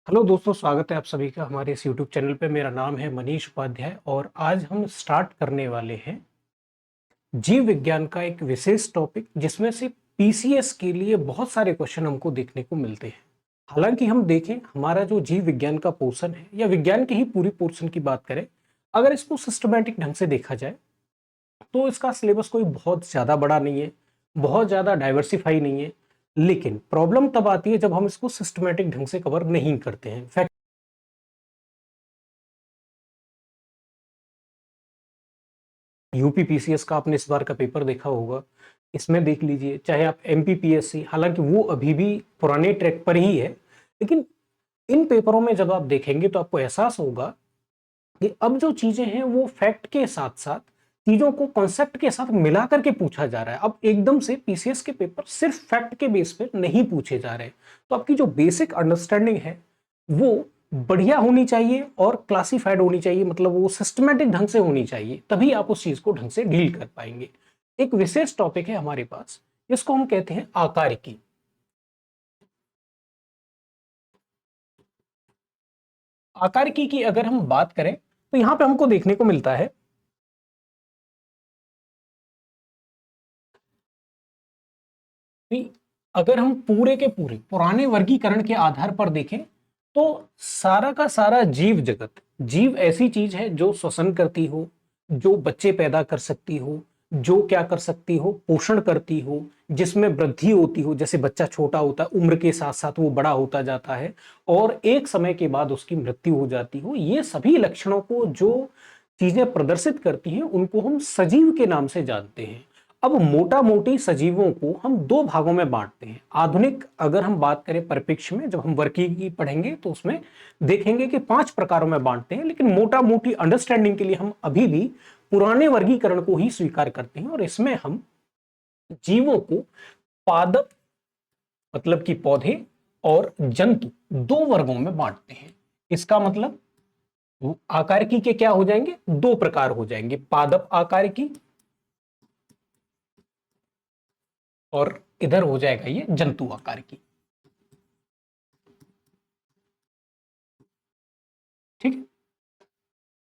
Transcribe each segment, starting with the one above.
Hello दोस्तों, स्वागत है आप सभी का हमारे इस यूट्यूब चैनल पे। मेरा नाम है मनीष उपाध्याय और आज हम स्टार्ट करने वाले हैं जीव विज्ञान का एक विशेष टॉपिक, जिसमें से पीसीएस के लिए बहुत सारे क्वेश्चन हमको देखने को मिलते हैं। हालांकि हम देखें, हमारा जो जीव विज्ञान का पोर्शन है या विज्ञान के ही पूरी पोर्शन की बात करें, अगर इसको सिस्टमैटिक ढंग से देखा जाए तो इसका सिलेबस कोई बहुत ज्यादा बड़ा नहीं है, बहुत ज्यादा डाइवर्सिफाई नहीं है। लेकिन प्रॉब्लम तब आती है जब हम इसको सिस्टमैटिक ढंग से कवर नहीं करते हैं। यूपी पीसीएस का आपने इस बार का पेपर देखा होगा, इसमें देख लीजिए, चाहे आप एमपीपीएससी, हालांकि वो अभी भी पुराने ट्रैक पर ही है, लेकिन इन पेपरों में जब आप देखेंगे तो आपको एहसास होगा कि अब जो चीजें हैं वो फैक्ट के साथ साथ चीजों को कॉन्सेप्ट के साथ मिला करके पूछा जा रहा है। अब एकदम से पीसीएस के पेपर सिर्फ फैक्ट के बेस पे नहीं पूछे जा रहे, तो आपकी जो बेसिक अंडरस्टैंडिंग है वो बढ़िया होनी चाहिए और क्लासिफाइड होनी चाहिए, मतलब वो सिस्टमेटिक ढंग से होनी चाहिए, तभी आप उस चीज को ढंग से डील कर पाएंगे। एक विशेष टॉपिक है हमारे पास, इसको हम कहते हैं आकारिकी। आकारिकी की अगर हम बात करें तो यहां पे हमको देखने को मिलता है कि अगर हम पूरे के पूरे पुराने वर्गीकरण के आधार पर देखें तो सारा का सारा जीव जगत, जीव ऐसी चीज है जो श्वसन करती हो, जो बच्चे पैदा कर सकती हो, जो क्या कर सकती हो, पोषण करती हो, जिसमें वृद्धि होती हो, जैसे बच्चा छोटा होता है, उम्र के साथ साथ वो बड़ा होता जाता है और एक समय के बाद उसकी मृत्यु हो जाती हो। ये सभी लक्षणों को जो चीजें प्रदर्शित करती हैं उनको हम सजीव के नाम से जानते हैं। अब मोटा मोटी सजीवों को हम दो भागों में बांटते हैं। आधुनिक अगर हम बात करें परिप्रेक्ष्य में, जब हम वर्गीकरण पढ़ेंगे तो उसमें देखेंगे कि 5 प्रकारों में बांटते हैं, लेकिन मोटा मोटी अंडरस्टैंडिंग के लिए हम अभी भी पुराने वर्गीकरण को ही स्वीकार करते हैं और इसमें हम जीवों को पादप मतलब कि पौधे और जंतु दो वर्गों में बांटते हैं। इसका मतलब आकारिकी के क्या हो जाएंगे, दो प्रकार हो जाएंगे, पादप आकारिकी और इधर हो जाएगा ये जंतु आकार की। ठीक है,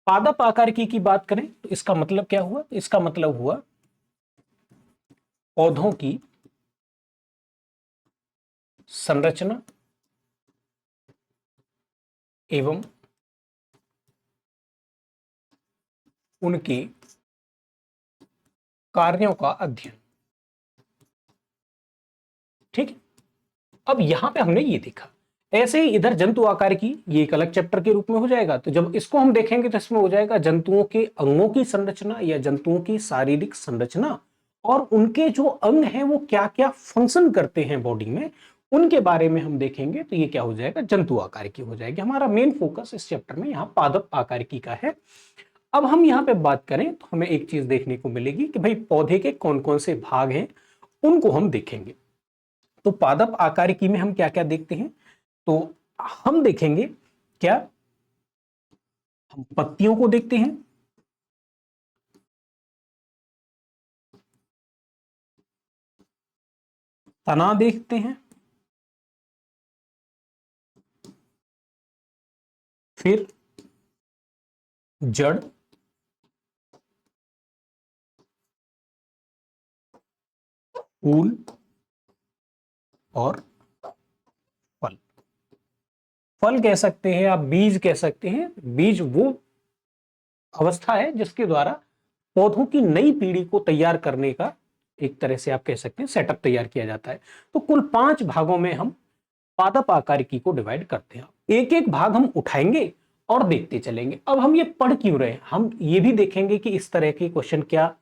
पादप आकार की बात करें तो इसका मतलब क्या हुआ, इसका मतलब हुआ पौधों की संरचना एवं उनके कार्यों का अध्ययन। ठीक है, अब यहां पे हमने ये देखा। ऐसे ही इधर जंतु आकार की, ये एक अलग चैप्टर के रूप में हो जाएगा। तो जब इसको हम देखेंगे तो इसमें हो जाएगा जंतुओं के अंगों की संरचना या जंतुओं की शारीरिक संरचना और उनके जो अंग हैं वो क्या क्या फंक्शन करते हैं बॉडी में, उनके बारे में हम देखेंगे। तो ये क्या हो जाएगा, जंतु आकार की हो जाएगी। हमारा मेन फोकस इस चैप्टर में यहाँ पादप आकार की का है। अब हम यहाँ पे बात करें तो हमें एक चीज देखने को मिलेगी कि भाई पौधे के कौन कौन से भाग हैं, उनको हम देखेंगे। तो पादप आकारिकी में हम क्या क्या देखते हैं, तो हम देखेंगे क्या, हम पत्तियों को देखते हैं, तना देखते हैं, फिर जड़, फूल और फल। फल कह सकते हैं आप, बीज कह सकते हैं। बीज वो अवस्था है जिसके द्वारा पौधों की नई पीढ़ी को तैयार करने का एक तरह से आप कह सकते हैं सेटअप तैयार किया जाता है। तो कुल 5 भागों में हम पादप आकारिकी को डिवाइड करते हैं। एक एक भाग हम उठाएंगे और देखते चलेंगे। अब हम ये पढ़ क्यों रहे हैं, हम ये भी देखेंगे कि इस तरह के क्वेश्चन क्या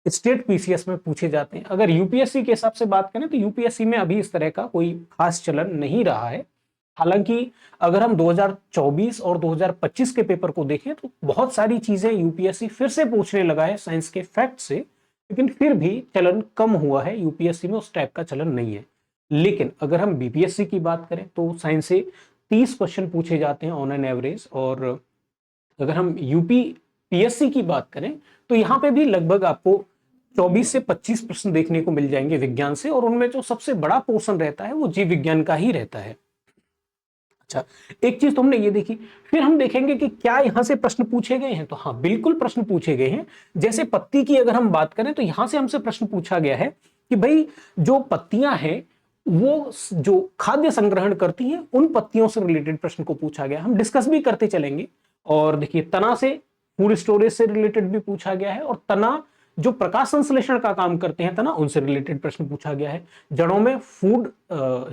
स्टेट पीसीएस में पूछे जाते हैं। अगर यूपीएससी के हिसाब से बात करें तो यूपीएससी में अभी इस तरह का कोई खास चलन नहीं रहा है। हालांकि अगर हम 2024 और 2025 के पेपर को देखें तो बहुत सारी चीजें यूपीएससी फिर से पूछने लगा है साइंस के फैक्ट से, लेकिन फिर भी चलन कम हुआ है। यूपीएससी में उस टाइप का चलन नहीं है। लेकिन अगर हम बीपीएससी की बात करें तो साइंस से 30 क्वेश्चन पूछे जाते हैं ऑन एन एवरेज। और अगर हम यूपी पीएससी की बात करें तो यहां पे भी लगभग आपको 24 से 25 प्रश्न देखने को मिल जाएंगे विज्ञान से, और उनमें जो सबसे बड़ा पोर्शन रहता है वो जीव विज्ञान का ही रहता है। अच्छा, एक चीज तो हमने ये देखी, फिर हम देखेंगे कि क्या यहां से प्रश्न पूछे गए हैं। तो हाँ, बिल्कुल प्रश्न पूछे गए हैं। जैसे पत्ती की अगर हम बात करें तो यहां से हमसे प्रश्न पूछा गया है कि भाई जो पत्तियां हैं वो जो खाद्य संग्रहण करती हैं उन पत्तियों से रिलेटेड प्रश्न को पूछा गया। हम डिस्कस भी करते चलेंगे। और देखिए, तना से फूड स्टोरेज से रिलेटेड भी पूछा गया है, और तना जो प्रकाश संश्लेषण का काम करते हैं तना, उनसे रिलेटेड प्रश्न पूछा गया है। जड़ों में फूड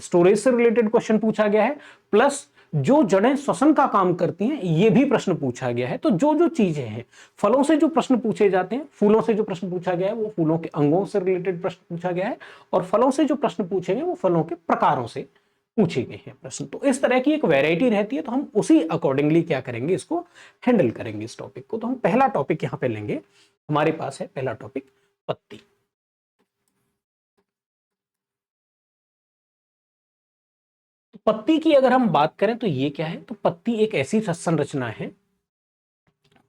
स्टोरेज से रिलेटेड क्वेश्चन पूछा गया है, प्लस जो जड़ें श्वसन का काम करती हैं ये भी प्रश्न पूछा गया है। तो जो जो चीजें हैं, फलों से जो प्रश्न पूछे जाते हैं, फूलों से जो प्रश्न पूछा गया है वो फूलों के अंगों से रिलेटेड प्रश्न पूछा गया है, और फलों से जो प्रश्न पूछे गए वो फलों के प्रकारों से पूछे गए हैं प्रश्न। तो इस तरह की एक वैरायटी रहती है, तो हम उसी अकॉर्डिंगली क्या करेंगे, इसको हैंडल करेंगे इस टॉपिक को। तो हम पहला टॉपिक यहां पे लेंगे, हमारे पास है पहला टॉपिक पत्ती। तो पत्ती की अगर हम बात करें तो ये क्या है, तो पत्ती एक ऐसी संरचना है,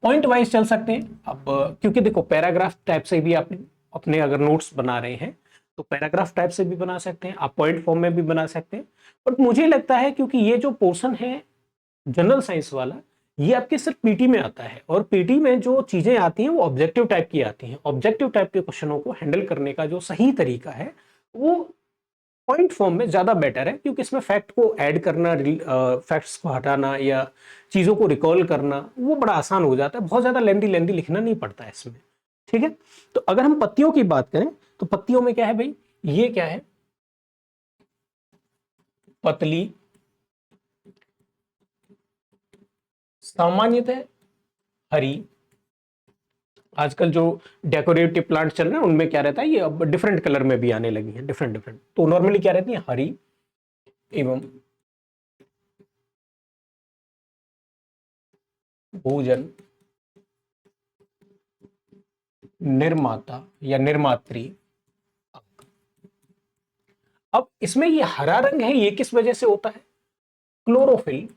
पॉइंट वाइज चल सकते हैं। अब क्योंकि देखो, पैराग्राफ टाइप से भी आप अपने अगर नोट्स बना रहे हैं तो पैराग्राफ टाइप से भी बना सकते हैं, आप पॉइंट फॉर्म में भी बना सकते हैं। बट मुझे लगता है क्योंकि ये जो पोर्शन है जनरल साइंस वाला, ये आपके सिर्फ पीटी में आता है, और पीटी में जो चीजें आती हैं वो ऑब्जेक्टिव टाइप की आती हैं। ऑब्जेक्टिव टाइप के क्वेश्चनों को हैंडल करने का जो सही तरीका है वो पॉइंट फॉर्म में ज्यादा बेटर है, क्योंकि इसमें फैक्ट को ऐड करना, फैक्ट्स को हटाना या चीजों को रिकॉल करना वो बड़ा आसान हो जाता है। बहुत ज्यादा लेंदी लेंदी लिखना नहीं पड़ता है इसमें। ठीक है, तो अगर हम पत्तियों की बात करें तो पत्तियों में क्या है भाई, ये क्या है, पतली, सामान्यतः हरी। आजकल जो डेकोरेटिव प्लांट चल रहे हैं उनमें क्या रहता है, ये अब डिफरेंट कलर में भी आने लगी हैं, डिफरेंट डिफरेंट। तो नॉर्मली क्या रहती है, हरी एवं भोजन निर्माता या निर्मात्री। अब इसमें ये हरा रंग है, ये किस वजह से होता है, क्लोरोफिल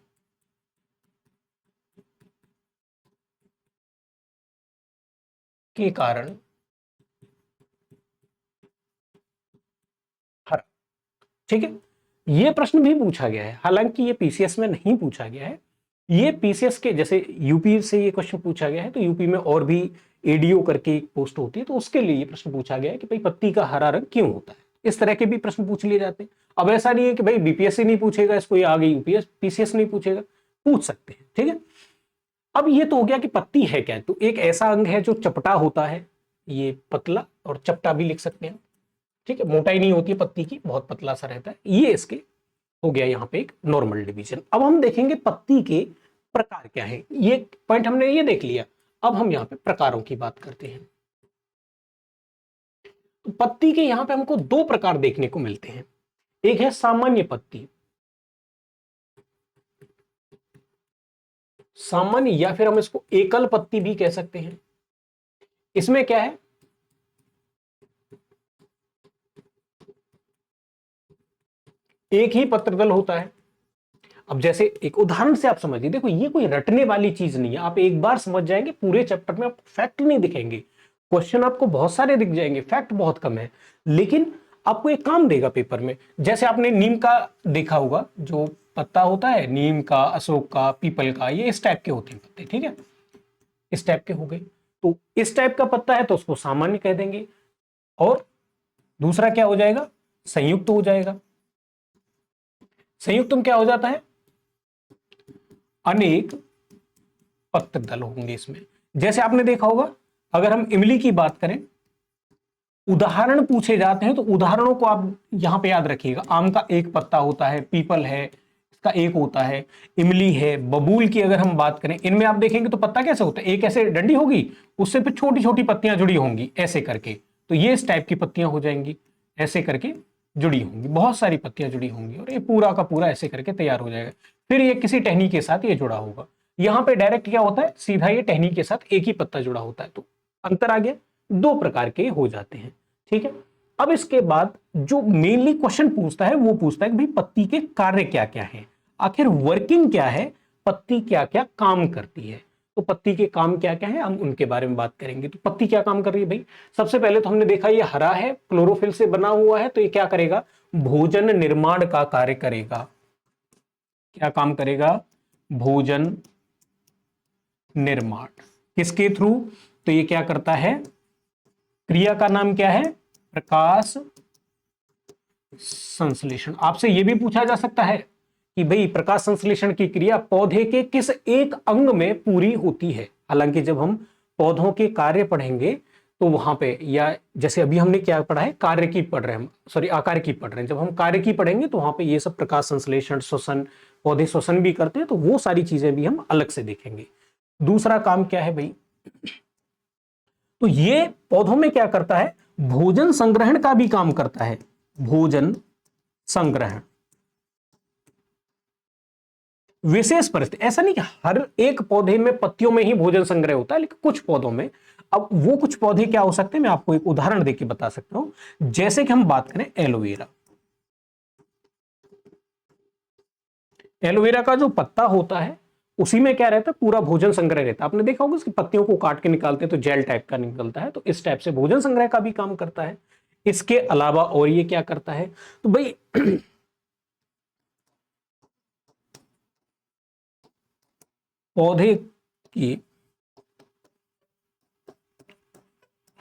के कारण हरा। ठीक है, ये प्रश्न भी पूछा गया है, हालांकि ये पीसीएस में नहीं पूछा गया है। ये पीसीएस के जैसे यूपी से ये क्वेश्चन पूछा गया है, तो यूपी में और भी एडीओ करके एक पोस्ट होती है, तो उसके लिए ये प्रश्न पूछा गया है कि भाई पत्ती का हरा रंग क्यों होता है। इस तरह के भी प्रश्न पूछ लिए जाते हैं। अब ऐसा नहीं है कि भाई बीपीएससी नहीं पूछेगा इसको, ये आगे यूपीएस पीसीएस नहीं पूछेगा, पूछ सकते हैं। ठीक है, अब ये तो हो गया कि पत्ती है क्या, तो एक ऐसा अंग है जो चपटा होता है, ये पतला और चपटा भी लिख सकते हैं। ठीक है, मोटाई नहीं होती है पत्ती की, बहुत पतला सा रहता है। ये इसके हो गया यहाँ पे एक नॉर्मल डिवीजन। अब हम देखेंगे पत्ती के प्रकार क्या है, ये पॉइंट हमने ये देख लिया। अब हम यहाँ पे प्रकारों की बात करते हैं। तो पत्ती के यहाँ पे हमको दो प्रकार देखने को मिलते हैं। एक है सामान्य पत्ती, सामान्य, या फिर हम इसको एकल पत्ती भी कह सकते हैं। इसमें क्या है, एक ही पत्रदल होता है। अब जैसे एक उदाहरण से आप समझिए, देखो ये कोई रटने वाली चीज नहीं है, आप एक बार समझ जाएंगे, पूरे चैप्टर में आपको फैक्ट नहीं दिखेंगे, क्वेश्चन आपको बहुत सारे दिख जाएंगे, फैक्ट बहुत कम है, लेकिन आपको एक काम देगा पेपर में। जैसे आपने नीम का देखा होगा, जो पत्ता होता है नीम का, अशोक का, पीपल का, ये इस टाइप के होते हैं पत्ते। ठीक है, इस टाइप के हो गए, तो इस टाइप का पत्ता है तो उसको सामान्य कह देंगे। और दूसरा क्या हो जाएगा, संयुक्त हो जाएगा। संयुक्त में क्या हो जाता है, अनेक पत्रदल होंगे इसमें। जैसे आपने देखा होगा, अगर हम इमली की बात करें, उदाहरण पूछे जाते हैं तो उदाहरणों को आप यहां पे याद रखिएगा। आम का एक पत्ता होता है, पीपल है इसका एक होता है, इमली है, बबूल की अगर हम बात करें, इनमें आप देखेंगे तो पत्ता कैसे होता है, एक ऐसे डंडी होगी, उससे फिर छोटी छोटी पत्तियां जुड़ी होंगी ऐसे करके, तो ये इस टाइप की पत्तियां हो जाएंगी, ऐसे करके जुड़ी होंगी, बहुत सारी पत्तियां जुड़ी होंगी, और ये पूरा का पूरा ऐसे करके तैयार हो जाएगा। फिर ये किसी टहनी के साथ ये जुड़ा होगा। यहाँ पे डायरेक्ट क्या होता है, सीधा ये टहनी के साथ एक ही पत्ता जुड़ा होता है। तो अंतर आ गया, दो प्रकार के हो जाते हैं। ठीक है, अब इसके बाद जो मेनली क्वेश्चन पूछता है वो पूछता है कि भाई पत्ती के कार्य क्या क्या है, आखिर वर्किंग क्या है, पत्ती क्या क्या काम करती है। तो पत्ती के काम क्या क्या है, हम उनके बारे में बात करेंगे। तो पत्ती क्या काम कर रही है भाई, सबसे पहले तो हमने देखा ये हरा है, क्लोरोफिल से बना हुआ है, तो ये क्या करेगा, भोजन निर्माण का कार्य करेगा। क्या काम करेगा? भोजन निर्माण। किसके थ्रू? तो ये क्या करता है? क्रिया का नाम क्या है? प्रकाश संश्लेषण। आपसे यह भी पूछा जा सकता है कि भाई प्रकाश संश्लेषण की क्रिया पौधे के किस एक अंग में पूरी होती है। हालांकि जब हम पौधों के कार्य पढ़ेंगे तो वहां पे, या जैसे अभी हमने क्या पढ़ा है, कार्य की पढ़ रहे हैं, सॉरी आकार की पढ़ रहे हैं, जब हम कार्य की पढ़ेंगे तो वहां पे ये सब प्रकाश संश्लेषण, श्वसन, पौधे श्वसन भी करते हैं, तो वो सारी चीजें भी हम अलग से देखेंगे। दूसरा काम क्या है भाई? तो ये पौधों में क्या करता है? भोजन संग्रहण का भी काम करता है। भोजन संग्रहण। विशेष परिस्थिति, ऐसा नहीं कि हर एक पौधे में पत्तियों में ही भोजन संग्रह होता है, लेकिन कुछ पौधों में। अब वो कुछ पौधे क्या हो सकते हैं, मैं आपको एक उदाहरण देके बता सकता हूं। जैसे कि हम बात करें एलोवेरा। एलोवेरा का जो पत्ता होता है उसी में क्या रहता है? पूरा भोजन संग्रह रहता है। आपने देखा होगा उसकी पत्तियों को काट के निकालते हैं तो जेल टाइप का निकलता है, तो इस टाइप से भोजन संग्रह का भी काम करता है। इसके अलावा और ये क्या करता है? तो भाई पौधे की,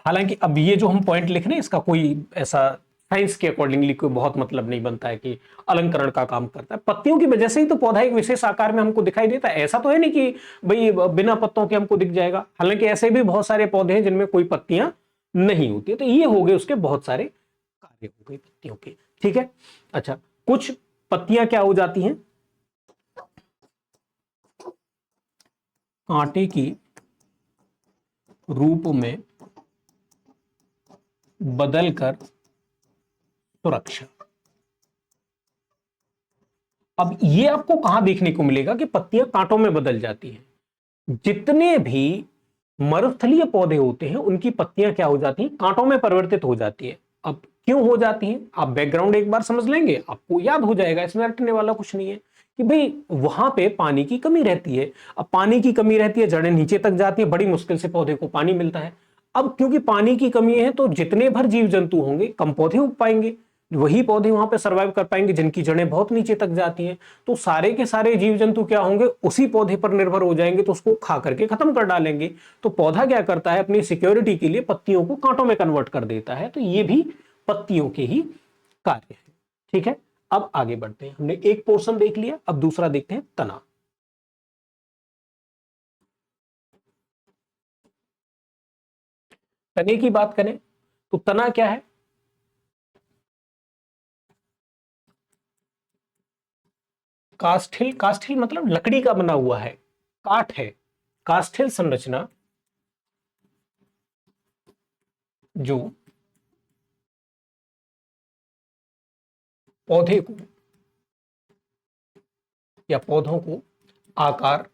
हालांकि अब ये जो हम पॉइंट लिख रहे हैं इसका कोई ऐसा साइंस के अकॉर्डिंगली कोई बहुत मतलब नहीं बनता है कि अलंकरण का काम करता है। पत्तियों की वजह से ही तो पौधा एक विशेष आकार में हमको दिखाई देता है। ऐसा तो है नहीं कि भाई बिना पत्तों के हमको दिख जाएगा। हालांकि ऐसे भी बहुत सारे पौधे हैं जिनमें कोई पत्तियां नहीं होती है। तो ये हो गए उसके बहुत सारे कार्य हो गए पत्तियों के। ठीक है। अच्छा, कुछ पत्तियां क्या हो जाती हैं? कांटे की रूप में बदलकर सुरक्षा। अब ये आपको कहां देखने को मिलेगा कि पत्तियां कांटों में बदल जाती हैं? जितने भी मरुस्थलीय पौधे होते हैं उनकी पत्तियां क्या हो जाती हैं? कांटों में परिवर्तित हो जाती है। अब क्यों हो जाती हैं? आप बैकग्राउंड एक बार समझ लेंगे, आपको याद हो जाएगा, इसमें रटने वाला कुछ नहीं है। कि भाई वहां पे पानी की कमी रहती है। अब पानी की कमी रहती है, जड़ें नीचे तक जाती है, बड़ी मुश्किल से पौधे को पानी मिलता है। अब क्योंकि पानी की कमी है तो जितने भर जीव जंतु होंगे कम पौधे उग पाएंगे। वही पौधे वहां पे सर्वाइव कर पाएंगे जिनकी जड़ें बहुत नीचे तक जाती हैं। तो सारे के सारे जीव जंतु क्या होंगे? उसी पौधे पर निर्भर हो जाएंगे, तो उसको खा करके खत्म कर डालेंगे। तो पौधा क्या करता है? अपनी सिक्योरिटी के लिए पत्तियों को कांटों में कन्वर्ट कर देता है। तो ये भी पत्तियों के ही कार्य है। ठीक है। अब आगे बढ़ते हैं। हमने एक पोर्शन देख लिया, अब दूसरा देखते हैं, तना। तने की बात करें तो तना क्या है? कास्ठिल। कास्ठिल मतलब लकड़ी का बना हुआ है, काठ है। कास्ठिल संरचना जो पौधे को या पौधों को आकार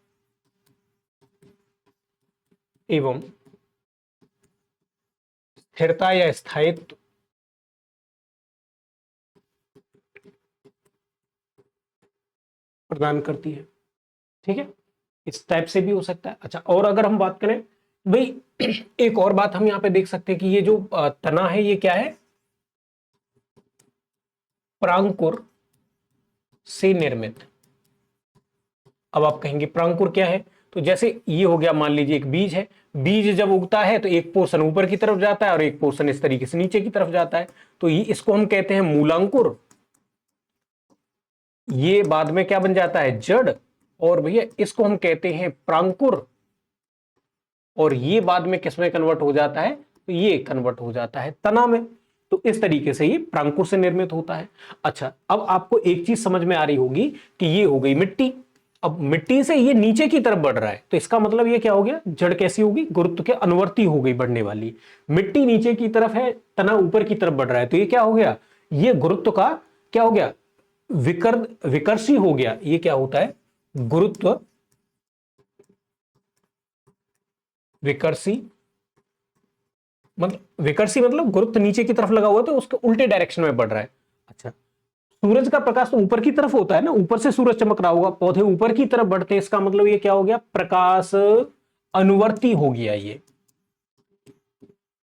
एवं स्थिरता या स्थायित्व प्रदान करती है। ठीक है, इस टाइप से भी हो सकता है। अच्छा, और अगर हम बात करें भाई, एक और बात हम यहां पे देख सकते हैं कि ये जो तना है ये क्या है? प्रांकुर से निर्मित। अब आप कहेंगे प्रांकुर क्या है? तो जैसे ये हो गया, मान लीजिए एक बीज है। बीज जब उगता है तो एक पोर्शन ऊपर की तरफ जाता है और एक पोर्शन इस तरीके से नीचे की तरफ जाता है। तो ये, इसको हम कहते हैं मूलांकुर। ये बाद में क्या बन जाता है? जड़। और भैया इसको हम कहते हैं प्रांकुर। और ये बाद में किसमें कन्वर्ट हो जाता है? तो ये कन्वर्ट हो जाता है तना में। तो इस तरीके से ये प्रांकुर से निर्मित होता है। अच्छा, अब आपको एक चीज समझ में आ रही होगी कि ये हो गई मिट्टी। अब मिट्टी से ये नीचे की तरफ बढ़ रहा है, तो इसका मतलब ये क्या हो गया? जड़ कैसी होगी? गुरुत्व के अनुवर्ती हो गई, बढ़ने वाली। मिट्टी नीचे की तरफ है, तना ऊपर की तरफ बढ़ रहा है, तो ये क्या हो गया? ये गुरुत्व का क्या हो गया? विकर्षी हो गया। ये क्या होता है? गुरुत्व विकर्षी। मतलब विकर्षी मतलब गुरुत्व नीचे की तरफ लगा हुआ है तो उसके उल्टे डायरेक्शन में बढ़ रहा है। अच्छा, सूरज का प्रकाश तो ऊपर की तरफ होता है ना, ऊपर से सूरज चमक रहा होगा, पौधे ऊपर की तरफ बढ़ते हैं, इसका मतलब ये क्या हो गया? प्रकाश अनुवर्ती हो गया। ये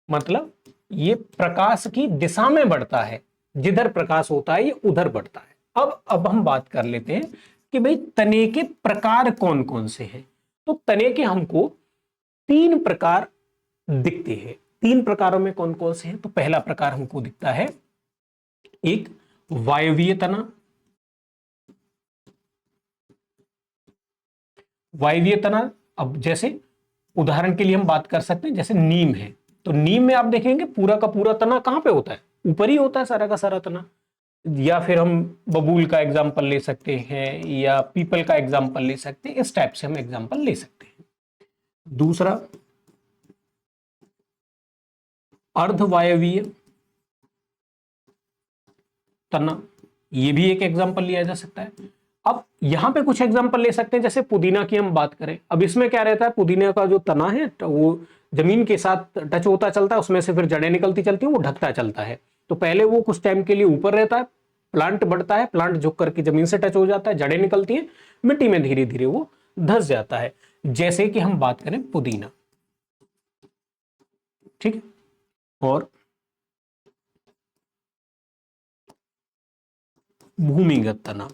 मतलब ये प्रकाश की दिशा में बढ़ता है, जिधर प्रकाश होता है ये उधर बढ़ता है। अब हम बात कर लेते हैं कि भाई तने के प्रकार कौन कौन से हैं। तो तने के हमको 3 प्रकार दिखते हैं। 3 प्रकारों में कौन कौन से हैं? तो पहला प्रकार हमको दिखता है एक वायवीय तना। वायवीय तना, अब जैसे उदाहरण के लिए हम बात कर सकते हैं, जैसे नीम है, तो नीम में आप देखेंगे पूरा का पूरा तना कहां पे होता है? ऊपर ही होता है सारा का सारा तना। या फिर हम बबूल का एग्जाम्पल ले सकते हैं, या पीपल का एग्जाम्पल ले सकते हैं, इस टाइप से हम एग्जाम्पल ले सकते हैं। दूसरा अर्धवायवीय तना, ये भी एक एग्जाम्पल लिया जा सकता है। अब यहां पे कुछ एग्जाम्पल ले सकते हैं, जैसे पुदीना की हम बात करें। अब इसमें क्या रहता है, पुदीना का जो तना है तो वो जमीन के साथ टच होता चलता है, उसमें से फिर जड़ें निकलती चलती हैं, वो ढकता चलता है। तो पहले वो कुछ टाइम के लिए ऊपर रहता है, प्लांट बढ़ता है, प्लांट झुक करके जमीन से टच हो जाता है, जड़ें निकलती हैं, मिट्टी में धीरे धीरे वो धस जाता है। जैसे कि हम बात करें पुदीना, ठीक है। और भूमिगत तना,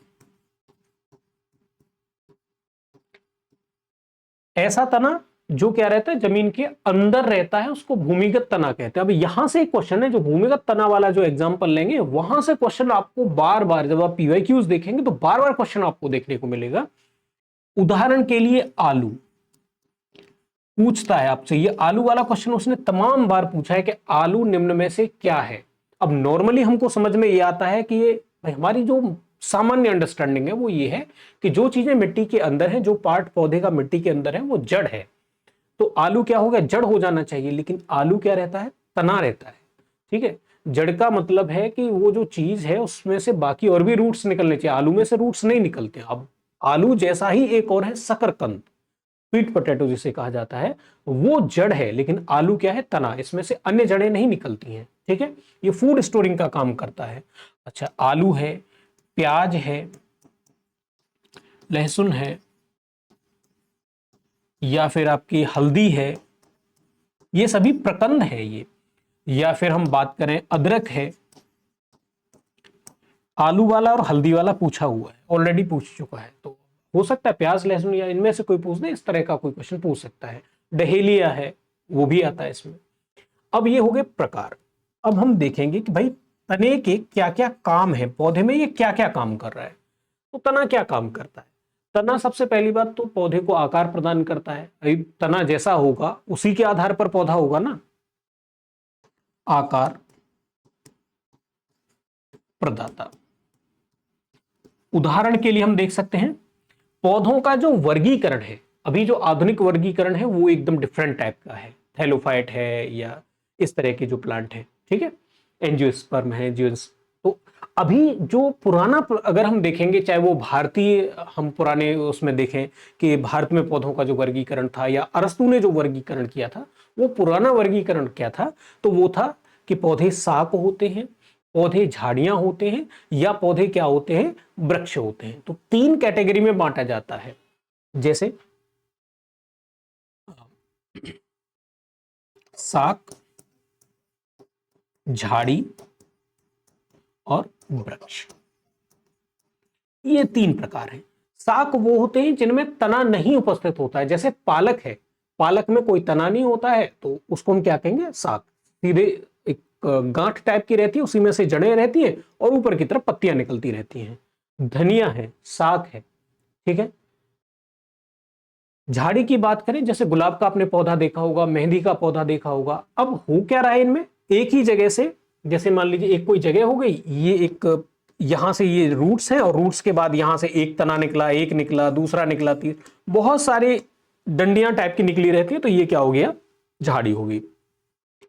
ऐसा तना जो क्या रहता है, जमीन के अंदर रहता है, उसको भूमिगत तना कहते हैं। अब यहां से एक क्वेश्चन है, जो भूमिगत तना वाला जो एग्जांपल लेंगे, वहां से क्वेश्चन आपको बार बार, जब आप पीवाईक्यूज देखेंगे तो बार बार क्वेश्चन आपको देखने को मिलेगा। उदाहरण के लिए आलू पूछता है आपसे, ये आलू वाला क्वेश्चन उसने तमाम बार पूछा है कि आलू निम्न में से क्या है। अब नॉर्मली हमको समझ में ये आता है कि ये हमारी जो सामान्य अंडरस्टैंडिंग है वो ये है कि जो चीजें मिट्टी के अंदर है, जो पार्ट पौधे का मिट्टी के अंदर है, वो जड़ है। तो आलू क्या हो गया, जड़ हो जाना चाहिए, लेकिन आलू क्या रहता है, तना रहता है। ठीक है, जड़ का मतलब है कि वो जो चीज है उसमें से बाकी और भी रूट्स निकलने चाहिए, आलू में से रूट्स नहीं निकलते। अब आलू जैसा ही एक और है शकरकंद, स्वीट पोटैटो जिसे कहा जाता है, वो जड़ है, लेकिन आलू क्या है, तना, इसमें से अन्य जड़ें नहीं निकलती हैं। ठीक है, ये फूड स्टोरिंग का काम करता है। अच्छा, आलू है, प्याज है, लहसुन है, या फिर आपकी हल्दी है, ये सभी प्रकंद है ये। या फिर हम बात करें अदरक है। आलू वाला और हल्दी वाला पूछा हुआ है, ऑलरेडी पूछ चुका है, तो हो सकता है प्याज लहसुन या इनमें से कोई पूछ दे, इस तरह का कोई क्वेश्चन पूछ सकता है। डहेलिया है, वो भी आता है इसमें। अब ये हो गए प्रकार। अब हम देखेंगे कि भाई तने के क्या क्या काम है, पौधे में ये क्या क्या काम कर रहा है। तो तना क्या काम करता है? तना सबसे पहली बात तो पौधे को आकार प्रदान करता है। तना जैसा होगा उसी के आधार पर पौधा होगा ना, आकार प्रदाता। उदाहरण के लिए हम देख सकते हैं पौधों का जो वर्गीकरण है, अभी जो आधुनिक वर्गीकरण है वो एकदम डिफरेंट टाइप का है, थैलोफाइट है या इस तरह के जो प्लांट है। ठीक है, एंजियोस्पर्म है, जियोस। तो अभी जो पुराना अगर हम देखेंगे, चाहे वो भारतीय, हम पुराने उसमें देखें कि भारत में पौधों का जो वर्गीकरण था, या अरस्तु ने जो वर्गीकरण किया था, वो पुराना वर्गीकरण क्या था, तो वो था कि पौधे शाक होते हैं, पौधे झाड़ियां होते हैं, या पौधे क्या होते हैं, वृक्ष होते हैं। तो 3 कैटेगरी में बांटा जाता है, जैसे शाक, झाड़ी और वृक्ष, ये 3 प्रकार हैं। शाक वो होते हैं जिनमें तना नहीं उपस्थित होता है, जैसे पालक है, पालक में कोई तना नहीं होता है, तो उसको हम क्या कहेंगे, शाक। सीधे एक गांठ टाइप की रहती है, उसी में से जड़ें रहती हैं और ऊपर की तरफ पत्तियां निकलती रहती हैं। धनिया है, शाक है। ठीक है, झाड़ी की बात करें, जैसे गुलाब का आपने पौधा देखा होगा, मेहंदी का पौधा देखा होगा। अब हो क्या रहा है इनमें, एक ही जगह से, जैसे मान लीजिए एक कोई जगह हो गई, ये एक यहां से ये रूट्स हैं, और रूट्स के बाद यहां से एक तना निकला, एक निकला, दूसरा निकला, बहुत सारी डंडियां टाइप की निकली रहती है, तो ये क्या हो गया, झाड़ी होगी।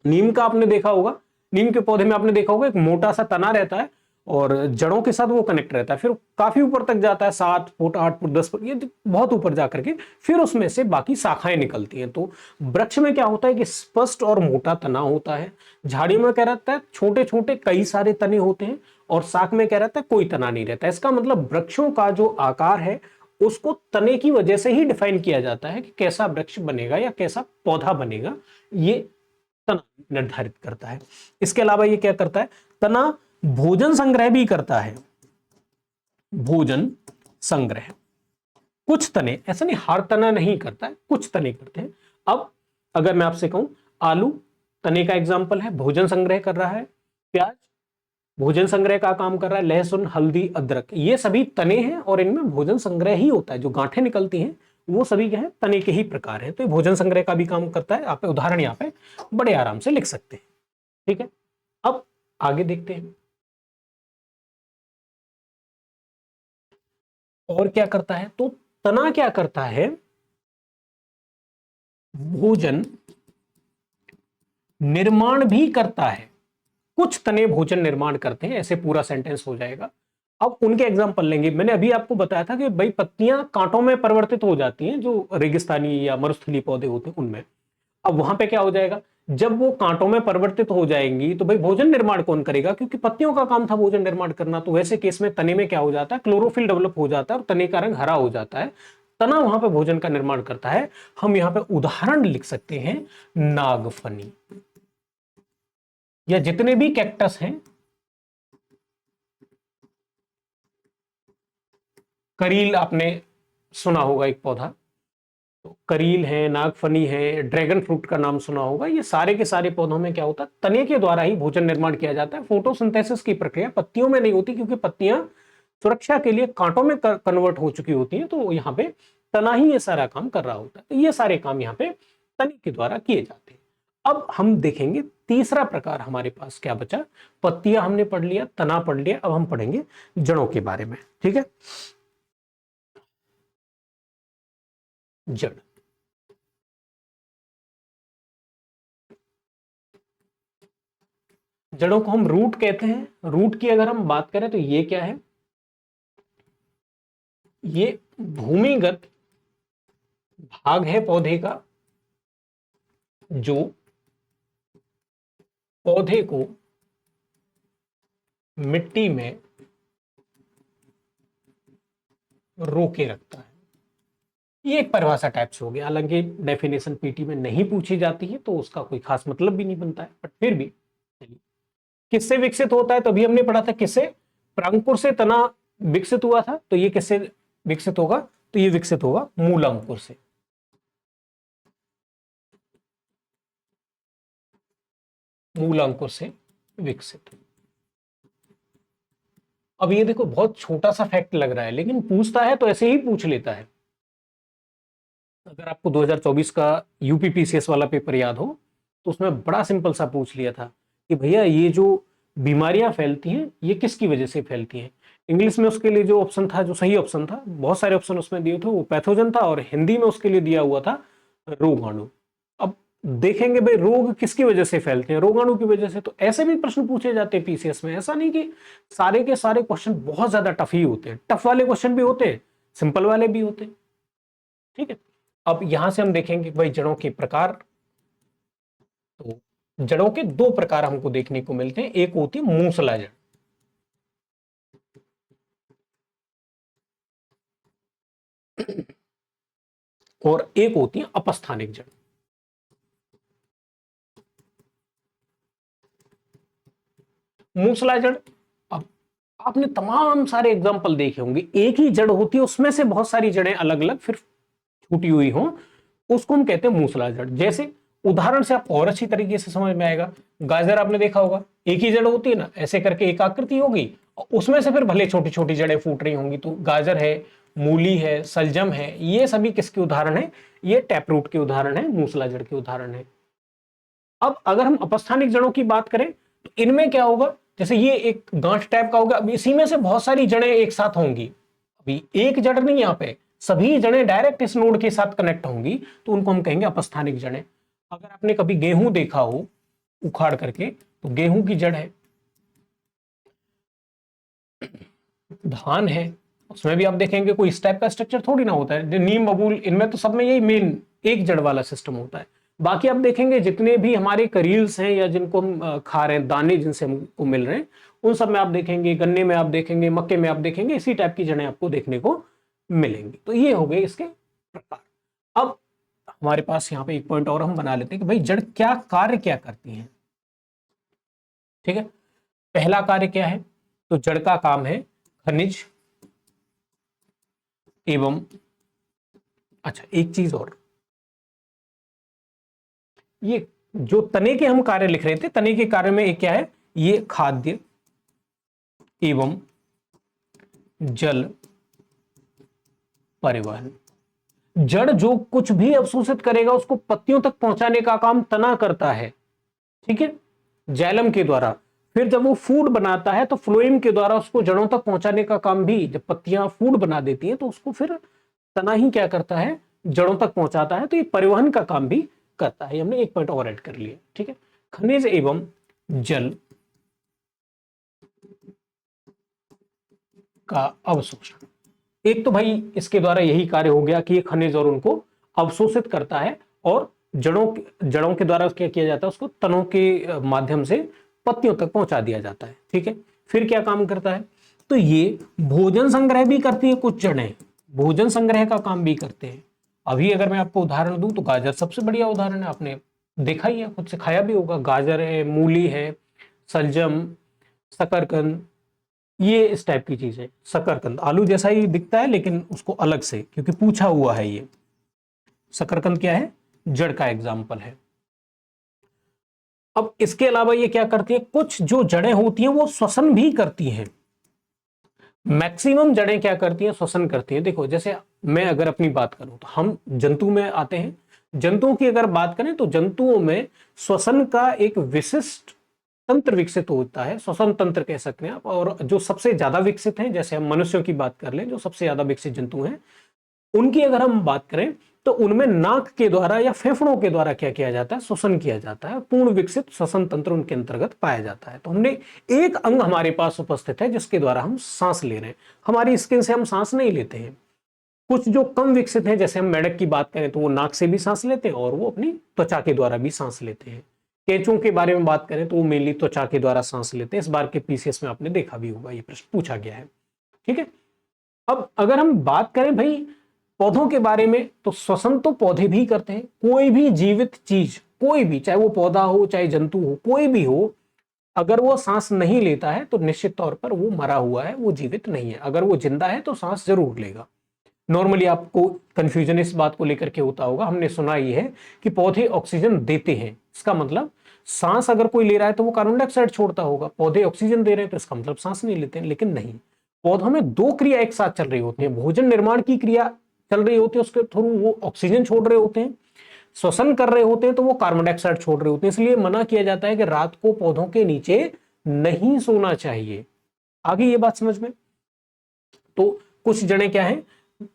नीम का आपने देखा होगा, नीम के पौधे में आपने देखा होगा एक मोटा सा तना रहता है और जड़ों के साथ वो कनेक्ट रहता है, फिर काफी ऊपर तक जाता है, 7 फुट 8 फुट 10 फुट, ये बहुत ऊपर जाकर के फिर उसमें से बाकी शाखाएं निकलती हैं। तो वृक्ष में क्या होता है कि स्पष्ट और मोटा तना होता है, झाड़ी में क्या रहता है, छोटे छोटे कई सारे तने होते हैं, और शाख में क्या रहता है, कोई तना नहीं रहता है। इसका मतलब वृक्षों का जो आकार है उसको तने की वजह से ही डिफाइन किया जाता है कि कैसा वृक्ष बनेगा या कैसा पौधा बनेगा, ये तना निर्धारित करता है। इसके अलावा ये क्या करता है, तना भोजन संग्रह भी करता है, भोजन संग्रह। कुछ तने, ऐसा नहीं हर तना नहीं करता है, कुछ तने करते हैं। अब अगर मैं आपसे कहूं आलू तने का एग्जाम्पल है, भोजन संग्रह कर रहा है। प्याज भोजन संग्रह का काम कर रहा है। लहसुन, हल्दी, अदरक, ये सभी तने हैं और इनमें भोजन संग्रह ही होता है। जो गांठें निकलती हैं वो सभी क्या है, तने के ही प्रकार हैं। तो ये भोजन संग्रह का भी काम करता है। आप उदाहरण यहाँ पे बड़े आराम से लिख सकते हैं। ठीक है, अब आगे देखते हैं और क्या करता है। तो तना क्या करता है, भोजन निर्माण भी करता है। कुछ तने भोजन निर्माण करते हैं, ऐसे पूरा सेंटेंस हो जाएगा। अब उनके एग्जांपल लेंगे। मैंने अभी आपको बताया था कि भाई पत्तियां कांटों में परिवर्तित हो जाती हैं, जो रेगिस्तानी या मरुस्थलीय पौधे होते हैं उनमें। अब वहां पे क्या हो जाएगा, जब वो कांटों में परिवर्तित हो जाएंगी तो भाई भोजन निर्माण कौन करेगा, क्योंकि पत्तियों का काम था भोजन निर्माण करना। तो वैसे केस में तने में क्या हो जाता है, क्लोरोफिल डेवलप हो जाता है और तने का रंग हरा हो जाता है। तना वहां पे भोजन का निर्माण करता है। हम यहां पे उदाहरण लिख सकते हैं नागफनी, या जितने भी कैक्टस हैं, करील आपने सुना होगा एक पौधा, तो करील है, नागफनी है, ड्रैगन फ्रूट का नाम सुना होगा। ये सारे के सारे पौधों में क्या होता है, तने के द्वारा ही भोजन निर्माण किया जाता है। फोटोसिंथेसिस की प्रक्रिया पत्तियों में नहीं होती, क्योंकि पत्तियां सुरक्षा के लिए कांटों में कन्वर्ट हो चुकी होती हैं। तो यहाँ पे तना ही ये सारा काम कर रहा होता है। तो ये सारे काम यहाँ पे तने के द्वारा किए जाते हैं। अब हम देखेंगे तीसरा प्रकार हमारे पास क्या बचा। पत्तियां हमने पढ़ लिया, तना पढ़ लिया, अब हम पढ़ेंगे जड़ों के बारे में। ठीक है, जड़। जड़ों को हम रूट कहते हैं। रूट की अगर हम बात करें तो ये क्या है, ये भूमिगत भाग है पौधे का, जो पौधे को मिट्टी में रोके रखता है। ये एक परिभाषा टाइप से हो गया, हालांकि डेफिनेशन पीटी में नहीं पूछी जाती है तो उसका कोई खास मतलब भी नहीं बनता है, बट फिर भी किससे विकसित होता है, तो अभी हमने पढ़ा था किससे, प्रांकुर से तना विकसित हुआ था। तो ये किससे विकसित होगा, तो ये विकसित होगा मूल अंकुर से। मूल अंकुर से विकसित। अब ये देखो बहुत छोटा सा फैक्ट लग रहा है, लेकिन पूछता है तो ऐसे ही पूछ लेता है। अगर आपको 2024 का यूपीपीसीएस वाला पेपर याद हो, तो उसमें बड़ा सिंपल सा पूछ लिया था कि भैया ये जो बीमारियां फैलती हैं ये किसकी वजह से फैलती हैं। इंग्लिश में उसके लिए जो ऑप्शन था, जो सही ऑप्शन था, बहुत सारे ऑप्शन उसमें दिए थे, वो पैथोजन था, और हिंदी में उसके लिए दिया हुआ था रोगाणु। अब देखेंगे भाई रोग किसकी वजह से फैलते हैं, रोगाणु की वजह से। तो ऐसे भी प्रश्न पूछे जाते हैं पीसीएस में। ऐसा नहीं कि सारे के सारे क्वेश्चन बहुत ज्यादा टफ ही होते हैं, टफ वाले क्वेश्चन भी होते हैं, सिंपल वाले भी होते हैं। ठीक है, अब यहां से हम देखेंगे भाई जड़ों के प्रकार। तो जड़ों के दो प्रकार हमको देखने को मिलते हैं। एक होती है मूसला जड़, और एक होती है अपस्थानिक जड़। मूसला जड़, अब आपने तमाम सारे एग्जांपल देखे होंगे, एक ही जड़ होती है, उसमें से बहुत सारी जड़ें अलग अलग फिर छूटी हुई हो, उसको हम कहते हैं मूसला जड़। जैसे उदाहरण से आप और अच्छी तरीके से समझ में आएगा, गाजर आपने देखा होगा, एक ही जड़ होती है ना, ऐसे करके एक आकृति होगी, उसमें से फिर भले छोटी छोटी जड़ें फूट रही होंगी। तो गाजर है, मूली है, सलजम है, ये सभी किसके उदाहरण है, ये टैप रूट के उदाहरण है, मूसला जड़ के उदाहरण है। अब अगर हम अपस्थानिक जड़ों की बात करें तो इनमें क्या होगा, जैसे ये एक गांठ टाइप का होगा, अब इसी में से बहुत सारी जड़ें एक साथ होंगी। अभी एक जड़ नहीं, यहाँ पे सभी जड़ें डायरेक्ट इस नोड के साथ कनेक्ट होंगी, तो उनको हम कहेंगे अपस्थानिक जड़ें। अगर आपने कभी गेहूं देखा हो उखाड़ करके, तो गेहूं की जड़ है, धान है, उसमें भी आप देखेंगे कोई इस टाइप का स्ट्रक्चर थोड़ी ना होता है। नीम, बबूल, इनमें तो सब में यही मेन एक जड़ वाला सिस्टम होता है। बाकी आप देखेंगे जितने भी हमारे करील्स हैं, या जिनको हम खा रहे हैं, दाने जिनसे हमको मिल रहे हैं, उन सब में आप देखेंगे, गन्ने में आप देखेंगे, मक्के में आप देखेंगे, इसी टाइप की जड़ें आपको देखने को मिलेंगी। तो ये हो गए इसके प्रकार। अब हमारे पास यहाँ पे एक पॉइंट और हम बना लेते हैं कि भाई जड़ क्या कार्य क्या करती है। ठीक है, पहला कार्य क्या है, तो जड़ का काम है खनिज एवं, अच्छा एक चीज और, ये जो तने के हम कार्य लिख रहे थे, तने के कार्य में एक क्या है, ये खाद्य एवं जल परिवहन। जड़ जो कुछ भी अवशोषित करेगा उसको पत्तियों तक पहुंचाने का काम तना करता है, ठीक है, जाइलम के द्वारा। फिर जब वो फूड बनाता है तो फ्लोएम के द्वारा उसको जड़ों तक पहुंचाने का काम भी, जब पत्तियां फूड बना देती हैं तो उसको फिर तना ही क्या करता है, जड़ों तक पहुंचाता है। तो ये परिवहन का काम भी करता है। हमने एक पॉइंट और ऐड कर लिया, ठीक है। खनिज एवं जल का अवशोषण, एक तो भाई इसके द्वारा यही कार्य हो गया कि ये खनिज और उनको अवशोषित करता है, और जड़ों के द्वारा क्या किया जाता है, उसको तनों के माध्यम से पत्तियों तक पहुंचा दिया जाता है, ठीक है। फिर क्या काम करता है, तो ये भोजन संग्रह भी करती है, कुछ जड़ें भोजन संग्रह का काम भी करते हैं। अभी अगर मैं आपको उदाहरण दूं तो गाजर सबसे बढ़िया उदाहरण है, आपने देखा ही है, खुद से खाया भी होगा। गाजर है, मूली है, सलजम, शकरकंद, ये इस टाइप की चीज है। शकरकंद आलू जैसा ही दिखता है लेकिन उसको अलग से, क्योंकि पूछा हुआ है ये। शकरकंद क्या है, जड़ का एग्जाम्पल है। अब इसके अलावा ये क्या करती है, कुछ जो जड़ें होती हैं वो श्वसन भी करती हैं। मैक्सिमम जड़ें क्या करती हैं, श्वसन करती हैं। देखो जैसे मैं अगर अपनी बात करूं तो हम जंतु में आते हैं। जंतुओं की अगर बात करें तो जंतुओं में श्वसन का एक विशिष्ट तंत्र विकसित होता है, श्वसन तंत्र कह सकते हैं आप। और जो सबसे ज्यादा विकसित हैं, जैसे हम मनुष्यों की बात कर लें, जो सबसे ज्यादा विकसित जंतु हैं, उनकी अगर हम बात करें तो उनमें नाक के द्वारा या फेफड़ों के द्वारा क्या किया जाता है, श्वसन किया जाता है। पूर्ण विकसित श्वसन तंत्र उनके अंतर्गत पाया जाता है। तो हमने एक अंग हमारे पास उपस्थित है जिसके द्वारा हम सांस ले रहे हैं। हमारी स्किन से हम सांस नहीं लेते हैं। कुछ जो कम विकसित हैं, जैसे हम मेढक की बात करें तो वो नाक से भी सांस लेते हैं और वो अपनी त्वचा के द्वारा भी सांस लेते हैं। केंचुओं के बारे में बात करें तो वो मेनली त्वचा के द्वारा सांस लेते हैं। इस बार के पीसीएस में आपने देखा भी होगा, ये प्रश्न पूछा गया है, ठीक है। अब अगर हम बात करें भाई पौधों के बारे में, तो श्वसन तो पौधे भी करते हैं। कोई भी जीवित चीज, कोई भी, चाहे वो पौधा हो चाहे जंतु हो, कोई भी हो, अगर वो सांस नहीं लेता है तो निश्चित तौर पर वो मरा हुआ है, वो जीवित नहीं है। अगर वो जिंदा है तो सांस जरूर लेगा। नॉर्मली आपको कंफ्यूजन इस बात को लेकर के होता होगा, हमने सुना ही है कि पौधे ऑक्सीजन देते हैं, इसका मतलब सांस अगर कोई ले रहा है तो वो कार्बन डाइऑक्साइड छोड़ता होगा। पौधे ऑक्सीजन दे रहे हैं तो इसका मतलब सांस नहीं लेते हैं, लेकिन नहीं। पौधों में दो क्रिया एक साथ चल रही होती है। भोजन निर्माण की क्रिया चल रही होती है, उसके थ्रू वो ऑक्सीजन छोड़ रहे होते हैं। श्वसन कर रहे होते हैं तो वो कार्बन डाइऑक्साइड छोड़ रहे होते हैं। इसलिए मना किया जाता है कि रात को पौधों के नीचे नहीं सोना चाहिए। आगे ये बात समझ में। तो कुछ जड़ें क्या है,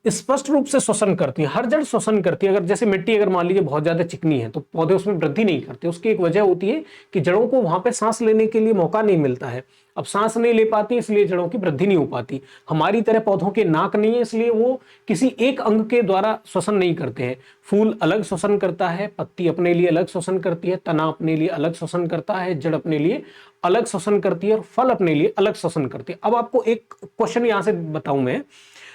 स्पष्ट रूप से श्वसन करती है। हर जड़ श्वसन करती है। अगर जैसे मिट्टी अगर मान लीजिए बहुत ज्यादा चिकनी है तो पौधे उसमें वृद्धि नहीं करते। उसकी एक वजह होती है कि जड़ों को वहां पे सांस लेने के लिए मौका नहीं मिलता है। अब सांस नहीं ले पाती, इसलिए जड़ों की वृद्धि नहीं हो पाती। हमारी तरह पौधों के नाक नहीं है, इसलिए वो किसी एक अंग के द्वारा श्वसन नहीं करते हैं। फूल अलग श्वसन करता है, पत्ती अपने लिए अलग श्वसन करती है, तना अपने लिए अलग श्वसन करता है, जड़ अपने लिए अलग श्वसन करती है और फल अपने लिए अलग श्वसन करती है। अब आपको एक क्वेश्चन यहां से बताऊं मैं।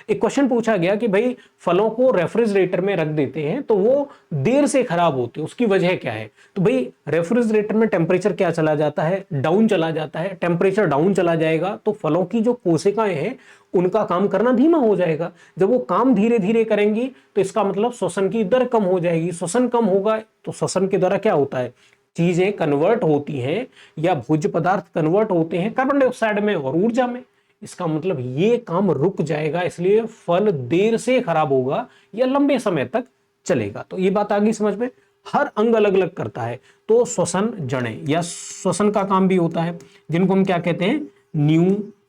एक क्वेश्चन पूछा गया कि भाई फलों को रेफ्रिजरेटर में रख देते हैं तो वो देर से खराब होते हैं, उसकी वजह क्या है। तो भाई रेफ्रिजरेटर में टेम्परेचर क्या चला जाता है, डाउन चला जाता है। टेम्परेचर डाउन चला जाएगा तो फलों की जो कोशिकाएं हैं उनका काम करना धीमा हो जाएगा। जब वो काम धीरे धीरे करेंगी तो इसका मतलब श्वसन की दर कम हो जाएगी। श्वसन कम होगा तो श्वसन के द्वारा क्या होता है, चीजें कन्वर्ट होती हैं या भोज्य पदार्थ कन्वर्ट होते हैं कार्बन डाइऑक्साइड में और ऊर्जा में। इसका मतलब ये काम रुक जाएगा, इसलिए फल देर से खराब होगा या लंबे समय तक चलेगा। तो ये बात आ गई समझ में। हर अंग अलग अलग करता है। तो श्वसन जड़ें या श्वसन का काम भी होता है, जिनको हम क्या कहते हैं, न्यूमेटोफर्स।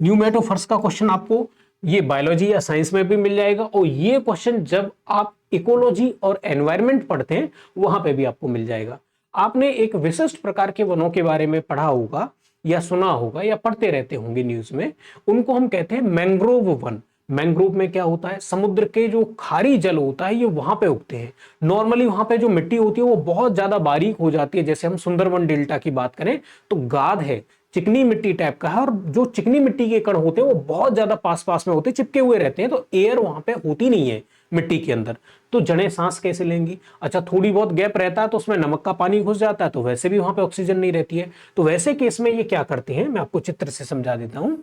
न्यूमेटोफर्स का क्वेश्चन आपको ये बायोलॉजी या साइंस में भी मिल जाएगा, और ये क्वेश्चन जब आप इकोलॉजी और एनवायरनमेंट पढ़ते हैं वहां पे भी आपको मिल जाएगा। आपने एक विशिष्ट प्रकार के वनों के बारे में पढ़ा होगा या सुना होगा या पढ़ते रहते होंगे न्यूज में, उनको हम कहते हैं मैंग्रोव वन। मैंग्रोव में क्या होता है, समुद्र के जो खारी जल होता है ये वहां पे उगते हैं। नॉर्मली वहां पे जो मिट्टी होती है वो बहुत ज्यादा बारीक हो जाती है। जैसे हम सुंदरवन डेल्टा की बात करें तो गाद है, चिकनी मिट्टी टाइप का है, और जो चिकनी मिट्टी के कण होते हैं वो बहुत ज्यादा पास पास में होते हैं, चिपके हुए रहते हैं। तो एयर वहां पे होती नहीं है मिट्टी के अंदर, तो जड़ें सांस कैसे लेंगी। अच्छा थोड़ी बहुत गैप रहता है तो उसमें नमक का पानी घुस जाता है, तो वैसे भी वहां पे ऑक्सीजन नहीं रहती है। तो वैसे केस में ये क्या करते हैं, मैं आपको चित्र से समझा देता हूं।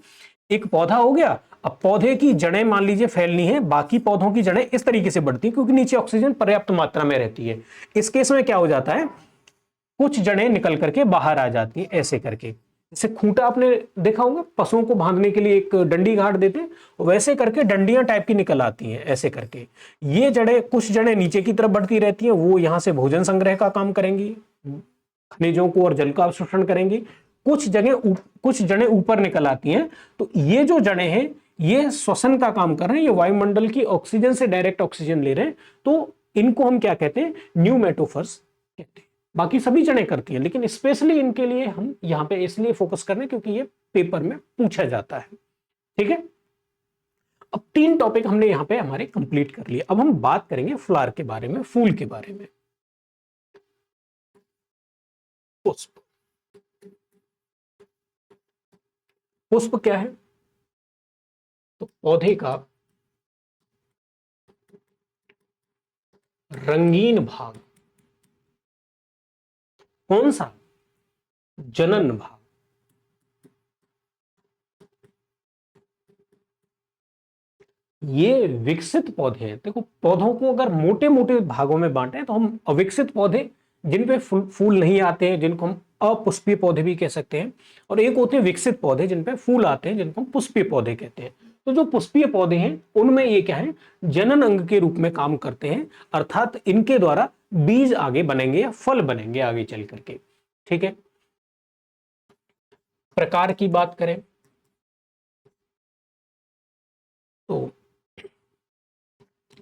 एक पौधा हो गया। अब पौधे की जड़ें मान लीजिए फैलनी है, बाकी पौधों की जड़ें इस तरीके से बढ़ती है क्योंकि नीचे ऑक्सीजन पर्याप्त मात्रा में रहती है। इस केस में क्या हो जाता है, कुछ जड़ें निकल करके बाहर आ जाती हैं ऐसे करके। जैसे खूंटा आपने देखा होगा, पशुओं को बांधने के लिए एक डंडी गाड़ देते हैं, वैसे करके डंडियां टाइप की निकल आती हैं ऐसे करके। ये जड़ें, कुछ जड़ें नीचे की तरफ बढ़ती रहती हैं, वो यहां से भोजन संग्रह का काम करेंगी, खनिजों को और जल का अवशोषण करेंगी। कुछ जड़ें ऊपर निकल आती हैं। तो ये जो जड़ें हैं ये श्वसन का काम कर रहे हैं, ये वायुमंडल की ऑक्सीजन से डायरेक्ट ऑक्सीजन ले रहे हैं। तो इनको हम क्या कहते हैं, न्यूमेटोफर्स कहते हैं। बाकी सभी जड़ें करती हैं, लेकिन स्पेशली इनके लिए हम यहां पे इसलिए फोकस कर रहे हैं क्योंकि ये पेपर में पूछा जाता है। ठीक है, अब 3 टॉपिक हमने यहां पे हमारे कंप्लीट कर लिए। अब हम बात करेंगे फ्लावर के बारे में, फूल के बारे में। पुष्प, पुष्प क्या है, तो पौधे का रंगीन भाग। कौन सा, जनन भाग। ये विकसित पौधे हैं। देखो, पौधों को अगर मोटे मोटे भागों में बांटे तो हम अविकसित पौधे, जिन पे फूल नहीं आते हैं, जिनको हम अपुष्पीय पौधे भी कह सकते हैं, और एक होते हैं विकसित पौधे जिन पे फूल आते हैं, जिनको हम पुष्पीय पौधे कहते हैं। तो जो पुष्पीय पौधे हैं उनमें ये क्या है, जनन अंग के रूप में काम करते हैं, अर्थात इनके द्वारा बीज आगे बनेंगे या फल बनेंगे आगे चल करके। ठीक है, प्रकार की बात करें तो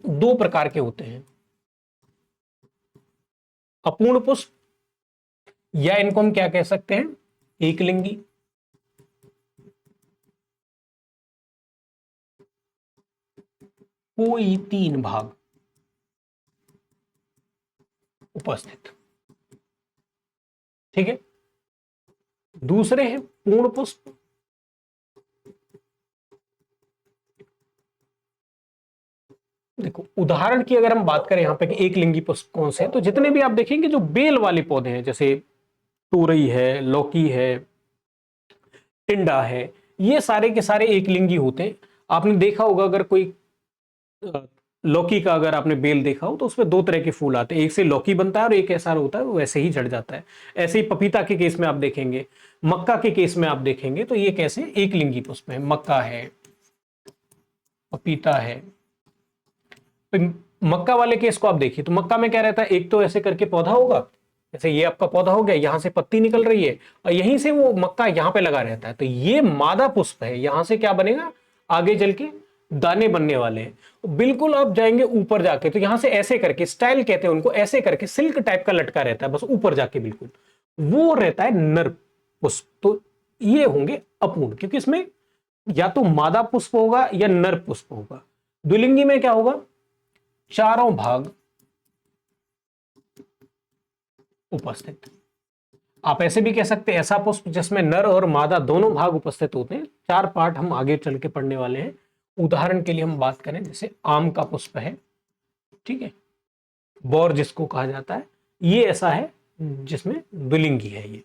2 प्रकार के होते हैं, अपूर्ण पुष्प, या इनको हम क्या कह सकते हैं, एकलिंगी। कोई 3 भाग उपस्थित। ठीक है, दूसरे हैं पूर्ण पुष्प। देखो, उदाहरण की अगर हम बात करें यहां पे कि एक लिंगी पुष्प कौन से हैं, तो जितने भी आप देखेंगे जो बेल वाले पौधे हैं, जैसे तोरई है, लौकी है, टिंडा है, ये सारे के सारे एक लिंगी होते हैं। आपने देखा होगा, अगर कोई अ, लौकी का अगर आपने बेल देखा हो तो उसमें 2 तरह के फूल आते हैं, एक से लौकी बनता है और एक ऐसा होता है वो वैसे ही झड़ जाता है। ऐसे ही पपीता के केस में आप देखेंगे, मक्का के केस में आप देखेंगे, तो ये कैसे एक लिंगी पुष्प है, मक्का है, पपीता है। तो मक्का वाले केस को आप देखिए, तो मक्का में क्या रहता है, एक तो ऐसे करके पौधा होगा, जैसे ये आपका पौधा हो गया, यहां से पत्ती निकल रही है और यहीं से वो मक्का यहां पे लगा रहता है। तो ये मादा पुष्प है, यहां से क्या बनेगा, आगे चल के दाने बनने वाले हैं। बिल्कुल आप जाएंगे ऊपर जाके तो यहां से ऐसे करके, स्टाइल कहते हैं उनको, ऐसे करके सिल्क टाइप का लटका रहता है, बस ऊपर जाके बिल्कुल वो रहता है नर पुष्प। तो ये होंगे अपूर्ण, क्योंकि इसमें या तो मादा पुष्प होगा या नर पुष्प होगा। द्विलिंगी में क्या होगा, चारों भाग उपस्थित। आप ऐसे भी कह सकते हैं ऐसा पुष्प जिसमें नर और मादा दोनों भाग उपस्थित होते हैं। 4 पार्ट हम आगे चल के पढ़ने वाले हैं। उदाहरण के लिए हम बात करें, जैसे आम का पुष्प है, ठीक है, बौर जिसको कहा जाता है, ये ऐसा है जिसमें द्विलिंगी है। ये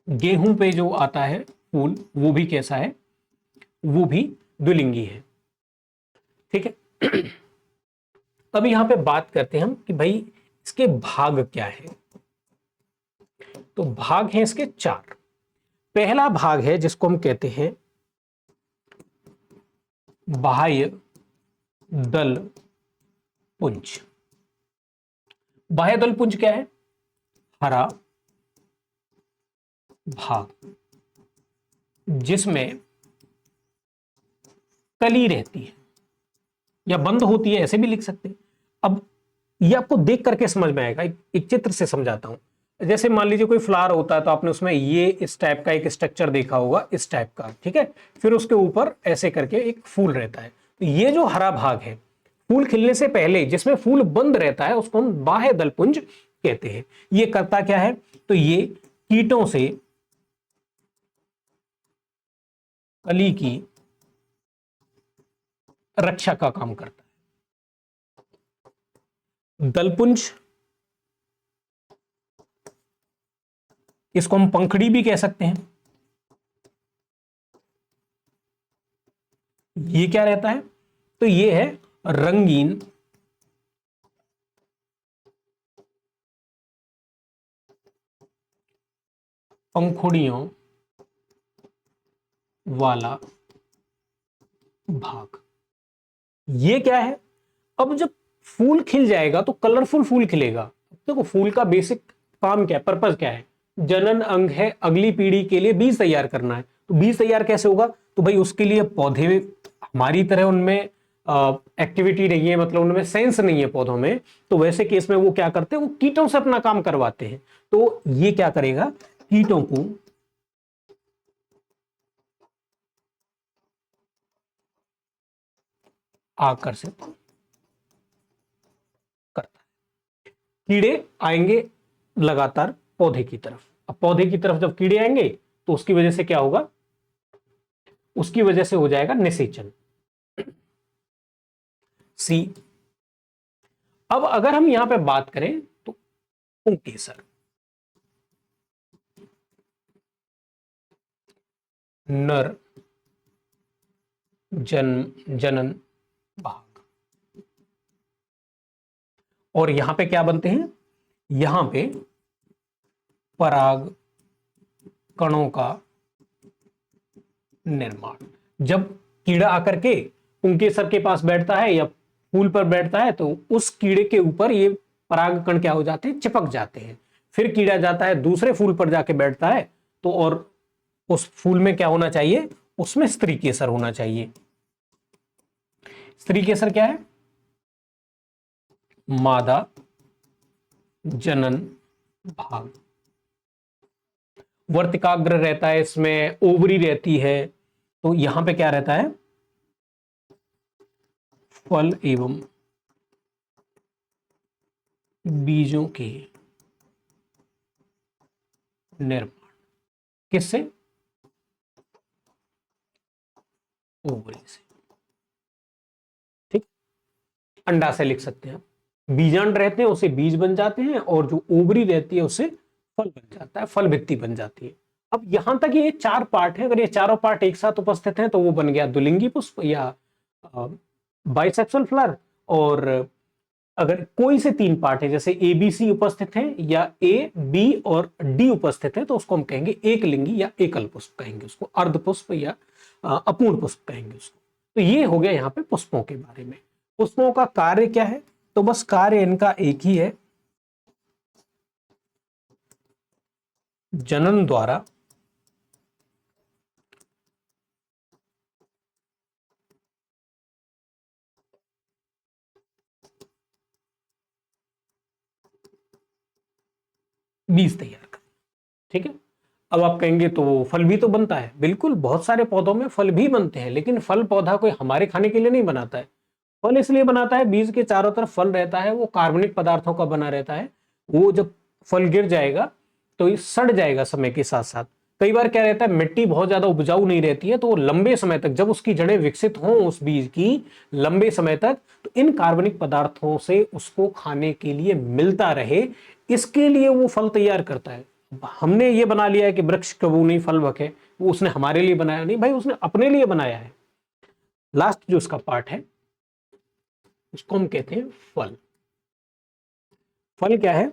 गेहूं पे जो आता है फूल, वो भी कैसा है, वो भी द्विलिंगी है। ठीक है, अब यहां पे बात करते हैं हम कि भाई इसके भाग क्या है। तो भाग हैं इसके 4। पहला भाग है जिसको हम कहते हैं बाह्य दल पुंज। बाह्य दल पुंज क्या है, हरा भाग जिसमें कली रहती है या बंद होती है, ऐसे भी लिख सकते हैं। अब ये आपको देख करके समझ में आएगा, एक चित्र से समझाता हूं। जैसे मान लीजिए कोई फ्लावर होता है, तो आपने उसमें ये इस टाइप का एक स्ट्रक्चर देखा होगा, इस टाइप का, ठीक है। फिर उसके ऊपर ऐसे करके एक फूल रहता है। तो ये जो हरा भाग है, फूल खिलने से पहले जिसमें फूल बंद रहता है, उसको हम बाह्य दलपुंज कहते हैं। ये करता क्या है, तो ये कीटों से कली की रक्षा का काम करता है। दलपुंज, इसको हम पंखड़ी भी कह सकते हैं। ये क्या रहता है? तो ये है रंगीन पंखुड़ियों वाला भाग। ये क्या है? अब जब फूल खिल जाएगा तो कलरफुल फूल खिलेगा। देखो फूल का बेसिक काम क्या है, पर्पस क्या है? जनन अंग है, अगली पीढ़ी के लिए बीज तैयार करना है। तो बीज तैयार कैसे होगा? तो भाई उसके लिए पौधे हमारी तरह उनमें एक्टिविटी नहीं है, मतलब उनमें सेंस नहीं है पौधों में। तो वैसे केस में वो क्या करते हैं? वो कीटों से अपना काम करवाते हैं। तो ये क्या करेगा? कीटों को आकर्षित करता है। कीड़े आएंगे लगातार पौधे की तरफ। अब पौधे की तरफ जब कीड़े आएंगे तो उसकी वजह से क्या होगा? उसकी वजह से हो जाएगा निषेचन। सी। अब अगर हम यहां पे बात करें तो पुंकेसर, नर जनन भाग। और यहां पे क्या बनते हैं? यहां पे पराग कणों का निर्माण। जब कीड़ा आकर के पुंकेसर के पास बैठता है या फूल पर बैठता है तो उस कीड़े के ऊपर ये पराग कण क्या हो जाते हैं? चिपक जाते हैं। फिर कीड़ा जाता है दूसरे फूल पर जाके बैठता है तो और उस फूल में क्या होना चाहिए? उसमें स्त्री केसर होना चाहिए। स्त्री केसर क्या है? मादा जनन भाग। वर्तिकाग्र रहता है, इसमें ओवरी रहती है। तो यहां पे क्या रहता है? फल एवं बीजों के निर्माण किससे? ओवरी से। ठीक, अंडा से लिख सकते हैं आप। बीजांड रहते हैं उससे बीज बन जाते हैं और जो ओवरी रहती है उससे फल बन जाता है, फल भित्ति बन जाती है। अब यहां तक ये चार पार्ट है, अगर ये चारों पार्ट एक साथ उपस्थित हैं तो वो बन गया द्विलिंगी पुष्प या बाइसेक्सुअल फ्लावर। और अगर कोई से तीन पार्ट है जैसे ए बी सी उपस्थित है या ए बी और डी उपस्थित है तो उसको हम कहेंगे एक लिंगी या एकल पुष्प कहेंगे, उसको अर्ध पुष्प या अपूर्ण पुष्प कहेंगे उसको। तो ये हो गया यहाँ पे पुष्पों के बारे में। पुष्पों का कार्य क्या है? तो बस कार्य इनका एक ही है, जनन द्वारा बीज तैयार कर। ठीक है। अब आप कहेंगे तो फल भी तो बनता है। बिल्कुल, बहुत सारे पौधों में फल भी बनते हैं, लेकिन फल पौधा कोई हमारे खाने के लिए नहीं बनाता है। फल इसलिए बनाता है, बीज के चारों तरफ फल रहता है, वो कार्बनिक पदार्थों का बना रहता है। वो जब फल गिर जाएगा तो ये सड़ जाएगा समय के साथ साथ। कई बार क्या रहता है, मिट्टी बहुत ज्यादा उपजाऊ नहीं रहती है तो वो लंबे समय तक, जब उसकी जड़ें विकसित हों उस बीज की लंबे समय तक, तो इन कार्बनिक पदार्थों से उसको खाने के लिए मिलता रहे, इसके लिए वो फल तैयार करता है। हमने ये बना लिया है कि वृक्ष कबू नहीं फल बके, वो उसने हमारे लिए बनाया नहीं भाई, उसने अपने लिए बनाया है। लास्ट जो उसका पार्ट है उसको हम कहते हैं फल। फल क्या है?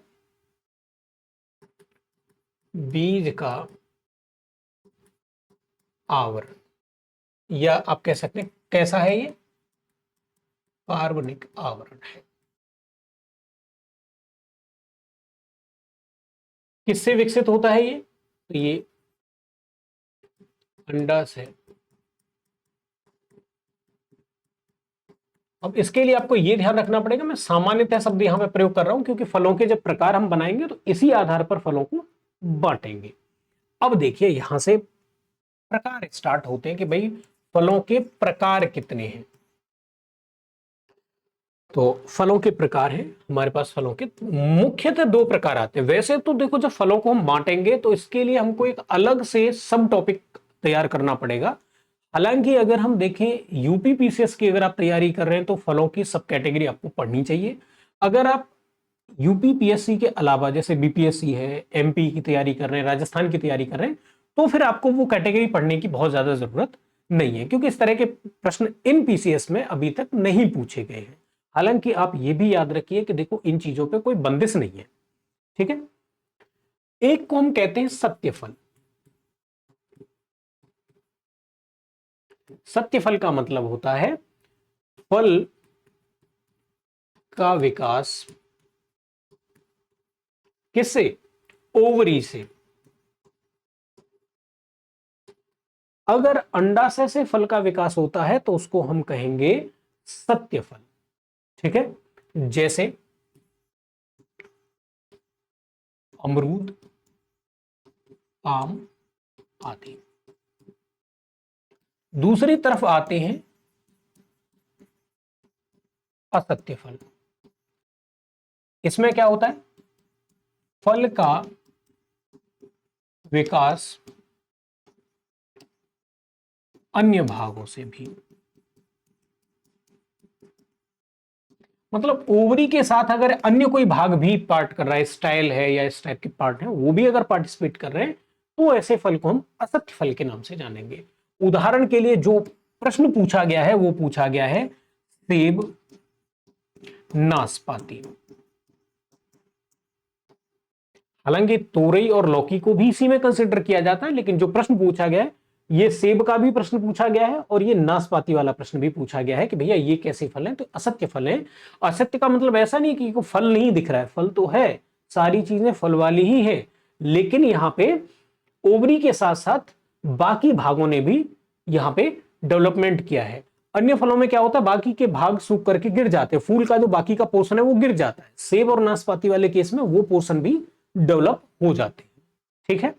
बीज का आवरण, या आप कह सकते हैं कैसा है? ये कार्बनिक आवरण है। किससे विकसित होता है ये? तो ये अंडा से। अब इसके लिए आपको ये ध्यान रखना पड़ेगा, मैं सामान्यतः शब्द यहां पे प्रयोग कर रहा हूं क्योंकि फलों के जब प्रकार हम बनाएंगे तो इसी आधार पर फलों को बांटेंगे। अब देखिए यहां से प्रकार स्टार्ट होते हैं कि भाई फलों के प्रकार कितने हैं। तो फलों के प्रकार हैं हमारे पास। फलों के मुख्यतः दो प्रकार आते हैं। वैसे तो देखो जब फलों को हम बांटेंगे तो इसके लिए हमको एक अलग से सब टॉपिक तैयार करना पड़ेगा। हालांकि अगर हम देखें यूपी पीसीएस की अगर आप तैयारी कर रहे हैं तो फलों की सब कैटेगरी आपको पढ़नी चाहिए। अगर आप यूपी पीएससी के अलावा जैसे बीपीएससी है, एमपी की तैयारी कर रहे हैं, राजस्थान की तैयारी कर रहे हैं, तो फिर आपको वो कैटेगरी पढ़ने की बहुत ज्यादा जरूरत नहीं है, क्योंकि इस तरह के प्रश्न इन पीसीएस में अभी तक नहीं पूछे गए हैं। हालांकि आप ये भी याद रखिए कि देखो इन चीजों पे कोई बंदिश नहीं है, ठीक है। एक को हम कहते हैं सत्यफल। सत्यफल का मतलब होता है फल का विकास किससे? ओवरी से। अगर अंडाशय से फल का विकास होता है तो उसको हम कहेंगे सत्यफल, ठीक है। जैसे अमरूद, आम आदि। दूसरी तरफ आते हैं असत्य फल। इसमें क्या होता है? फल का विकास अन्य भागों से भी, मतलब ओवरी के साथ अगर अन्य कोई भाग भी पार्ट कर रहा है, स्टाइल है या इस टाइप के पार्ट है, वो भी अगर पार्टिसिपेट कर रहे हैं तो ऐसे फल को हम असत्य फल के नाम से जानेंगे। उदाहरण के लिए जो प्रश्न पूछा गया है वो पूछा गया है सेब, नाशपाती। हालांकि तोरई और लौकी को भी इसी में कंसिडर किया जाता है, लेकिन जो प्रश्न पूछा गया है ये सेब का भी प्रश्न पूछा गया है और ये नाशपाती वाला प्रश्न भी पूछा गया है कि भैया ये कैसे फल हैं? तो असत्य फल हैं। असत्य का मतलब ऐसा नहीं कि फल नहीं दिख रहा है, फल तो है, सारी चीजें फल वाली ही है, लेकिन यहां पे ओवरी के साथ साथ बाकी भागों ने भी यहां पे डेवलपमेंट किया है। अन्य फलों में क्या होता है? बाकी के भाग सूख करके गिर जाते हैं, फूल का जो बाकी का पोर्शन है वो गिर जाता है। सेब और नाशपाती वाले केस में वो पोर्शन भी डेवलप हो जाते हैं, ठीक है।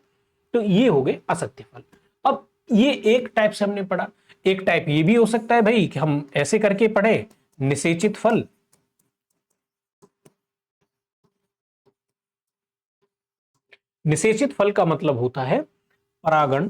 तो ये हो गए असत्य फल। अब ये एक टाइप से हमने पढ़ा। एक टाइप ये भी हो सकता है भाई कि हम ऐसे करके पढ़े निषेचित फल। निषेचित फल का मतलब होता है परागण।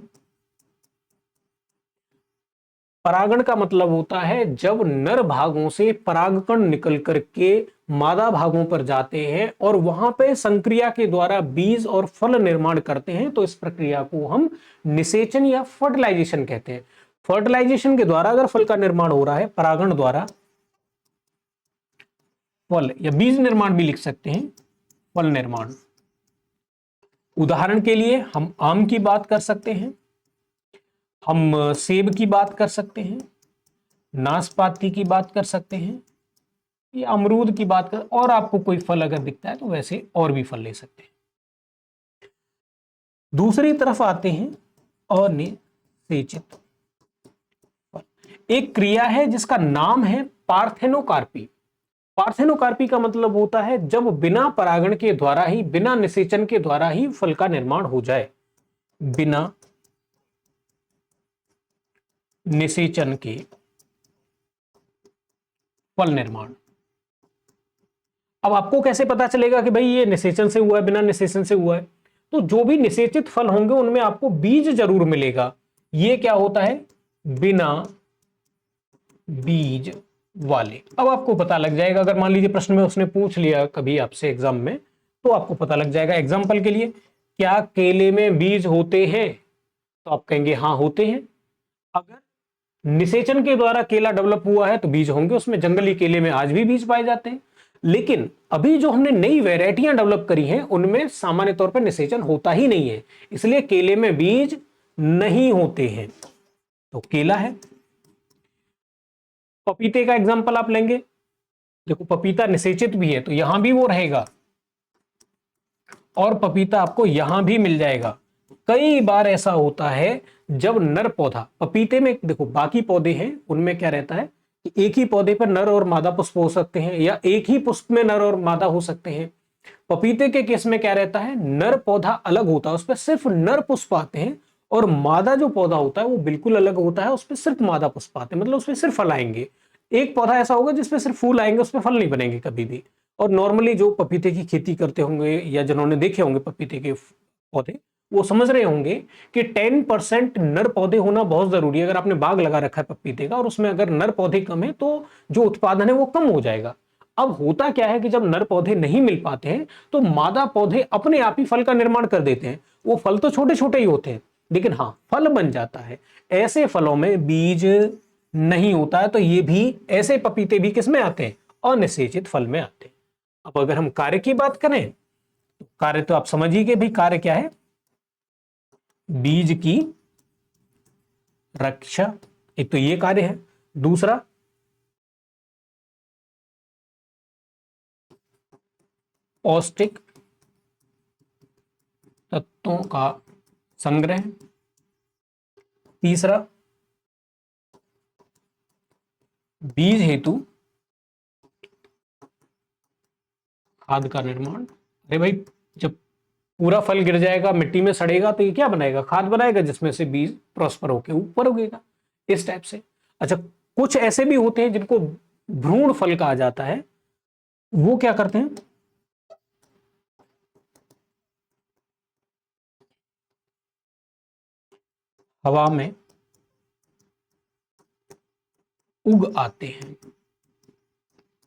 परागण का मतलब होता है जब नर भागों से परागकण निकल करके मादा भागों पर जाते हैं और वहां पे संक्रिया के द्वारा बीज और फल निर्माण करते हैं, तो इस प्रक्रिया को हम निषेचन या फर्टिलाइजेशन कहते हैं। फर्टिलाइजेशन के द्वारा अगर फल का निर्माण हो रहा है, परागण द्वारा फल या बीज निर्माण भी लिख सकते हैं, फल निर्माण। उदाहरण के लिए हम आम की बात कर सकते हैं, हम सेब की बात कर सकते हैं, नाशपाती की बात कर सकते हैं, या अमरूद की बात कर, और आपको कोई फल अगर दिखता है तो वैसे और भी फल ले सकते हैं। दूसरी तरफ आते हैं अनिषेचित फल। एक क्रिया है जिसका नाम है पार्थेनोकार्पी। पार्थेनोकार्पी का मतलब होता है जब बिना परागण के द्वारा ही, बिना निषेचन के द्वारा ही फल का निर्माण हो जाए। बिना निषेचन के फल निर्माण। अब आपको कैसे पता चलेगा कि भाई ये निषेचन से हुआ है, बिना निषेचन से हुआ है? तो जो भी निषेचित फल होंगे उनमें आपको बीज जरूर मिलेगा। ये क्या होता है? बिना बीज वाले। अब आपको पता लग जाएगा, अगर मान लीजिए प्रश्न में उसने पूछ लिया कभी आपसे एग्जाम में, तो आपको पता लग जाएगा। एग्जाम्पल के लिए, क्या केले में बीज होते हैं? तो आप कहेंगे हाँ होते हैं। अगर निषेचन के द्वारा केला डेवलप हुआ है तो बीज होंगे उसमें। जंगली केले में आज भी बीज पाए जाते हैं, लेकिन अभी जो हमने नई वैरायटियां डेवलप करी हैं उनमें सामान्य तौर पर निषेचन होता ही नहीं है, इसलिए केले में बीज नहीं होते हैं। तो केला है। पपीते का एग्जांपल आप लेंगे, देखो पपीता निषेचित भी है तो यहां भी वो रहेगा और पपीता आपको यहां भी मिल जाएगा। कई बार ऐसा होता है जब नर पौधा, पपीते में देखो बाकी पौधे हैं उनमें क्या रहता है कि एक ही पौधे पर नर और मादा पुष्प हो सकते हैं या एक ही पुष्प में नर और मादा हो सकते हैं। पपीते के केस में क्या रहता है, नर पौधा अलग होता है, उस पर सिर्फ नर पुष्प आते हैं, और मादा जो पौधा होता है वो बिल्कुल अलग होता है, उस पर सिर्फ मादा पुष्प आते हैं, मतलब उस पर सिर्फ फल आएंगे। एक पौधा ऐसा होगा जिसपे सिर्फ फूल आएंगे, उस पर फल नहीं बनेंगे कभी भी। और नॉर्मली जो पपीते की खेती करते होंगे या जिन्होंने देखे होंगे पपीते के पौधे, वो समझ रहे होंगे कि 10% नर पौधे होना बहुत जरूरी है। अगर आपने बाग लगा रखा है पपीते का और उसमें अगर नर पौधे कम है तो जो उत्पादन है वो कम हो जाएगा। अब होता क्या है कि जब नर पौधे नहीं मिल पाते हैं तो मादा पौधे अपने आप ही फल का निर्माण कर देते हैं। वो फल तो छोटे छोटे ही होते हैं, लेकिन हाँ फल बन जाता है। ऐसे फलों में बीज नहीं होता है, तो ये भी ऐसे पपीते भी किसमें आते हैं, अनिषेचित फल में आते हैं। अब अगर हम कार्य की बात करें, तो कार्य तो आप समझ ही गए भाई, कार्य क्या है, बीज की रक्षा, एक तो ये कार्य है। दूसरा पौष्टिक तत्वों का संग्रह। तीसरा बीज हेतु खाद का निर्माण। अरे भाई, जब पूरा फल गिर जाएगा, मिट्टी में सड़ेगा, तो ये क्या बनाएगा, खाद बनाएगा, जिसमें से बीज प्रॉस्पर होकर ऊपर उगेगा, इस टाइप से। अच्छा, कुछ ऐसे भी होते हैं जिनको भ्रूण फल कहा जाता है, वो क्या करते हैं, हवा में उग आते हैं,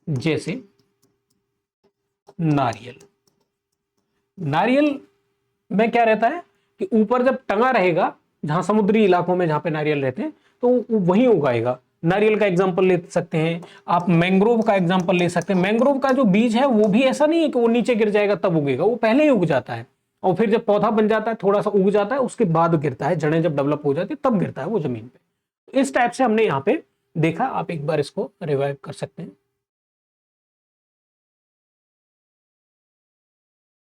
जैसे नारियल। नारियल में क्या रहता है कि ऊपर जब टंगा रहेगा, जहां समुद्री इलाकों में जहां पे नारियल रहते हैं, तो वो वहीं उगाएगा। नारियल का एग्जांपल ले सकते हैं आप, मैंग्रोव का एग्जांपल ले सकते हैं। मैंग्रोव का जो बीज है वो भी ऐसा नहीं है कि वो नीचे गिर जाएगा तब उगेगा, वो पहले ही उग जाता है, और फिर जब पौधा बन जाता है, थोड़ा सा उग जाता है, उसके बाद गिरता है, जड़ें जब डेवलप हो जाती है तब गिरता है वो जमीन पे। इस टाइप से हमने यहाँ पे देखा, आप एक बार इसको रिवाइव कर सकते हैं।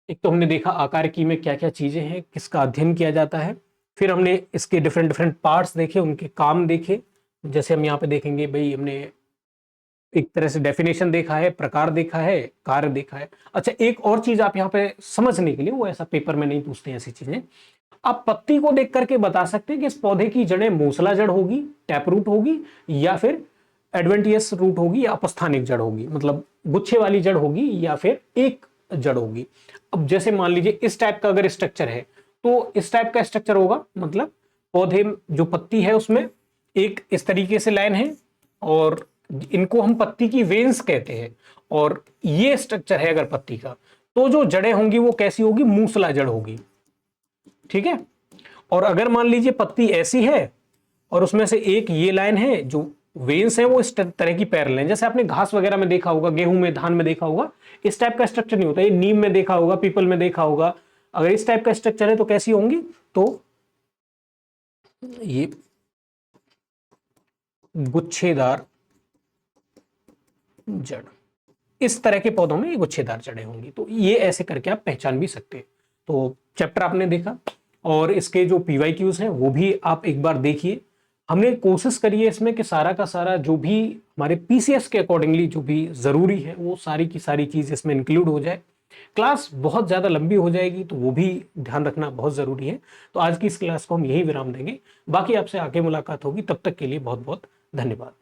एक तो हमने देखा आकार की में क्या क्या चीजें हैं, किसका अध्ययन किया जाता है। फिर हमने इसके डिफरेंट डिफरेंट पार्ट्स देखे, उनके काम देखे। जैसे हम यहाँ पे देखेंगे भाई, हमने एक तरह से डेफिनेशन देखा है, प्रकार देखा है, कार्य देखा है। अच्छा, एक और चीज आप यहाँ पे समझने के लिए, वो ऐसा पेपर में नहीं पूछते हैं ऐसी चीजें, आप पत्ती को देख करके बता सकते हैं कि इस पौधे की जड़ें मूसला जड़ होगी, टैप रूट होगी, या फिर एडवेंटियस रूट होगी, या अपस्थानिक जड़ होगी, मतलब गुच्छे वाली जड़ होगी, या फिर एक जड़ होगी। अब जैसे मान लीजिए इस टाइप का अगर स्ट्रक्चर है, तो इस टाइप का स्ट्रक्चर होगा, मतलब पौधे जो पत्ती है उसमें एक इस तरीके से लाइन है, और इनको हम पत्ती की वेन्स कहते हैं, और ये स्ट्रक्चर है अगर पत्ती का, तो जो जड़ें होंगी वो कैसी होगी, मूसला जड़ होगी। ठीक है। और अगर मान लीजिए पत्ती ऐसी है, और उसमें से एक ये लाइन है, जो वेन्स है वो इस तरह की पैरेलल है, जैसे आपने घास वगैरह में देखा होगा, गेहूं में, धान में देखा होगा, इस टाइप का स्ट्रक्चर नहीं होता। ये नीम में देखा होगा, पीपल में देखा होगा। अगर इस टाइप का स्ट्रक्चर है तो कैसी होंगी, तो ये गुच्छेदार जड़, इस तरह के पौधों में ये गुच्छेदार जड़ें होंगी। तो ये ऐसे करके आप पहचान भी सकते हैं। तो चैप्टर आपने देखा, और इसके जो पीवाईक्यूज हैं वो भी आप एक बार देखिए। हमने कोशिश करी है इसमें कि सारा का सारा जो भी हमारे पीसीएस के अकॉर्डिंगली जो भी जरूरी है, वो सारी की सारी चीज इसमें इंक्लूड हो जाए। क्लास बहुत ज्यादा लंबी हो जाएगी, तो वो भी ध्यान रखना बहुत जरूरी है। तो आज की इस क्लास को हम यही विराम देंगे, बाकी आपसे आगे मुलाकात होगी। तब तक के लिए बहुत बहुत धन्यवाद।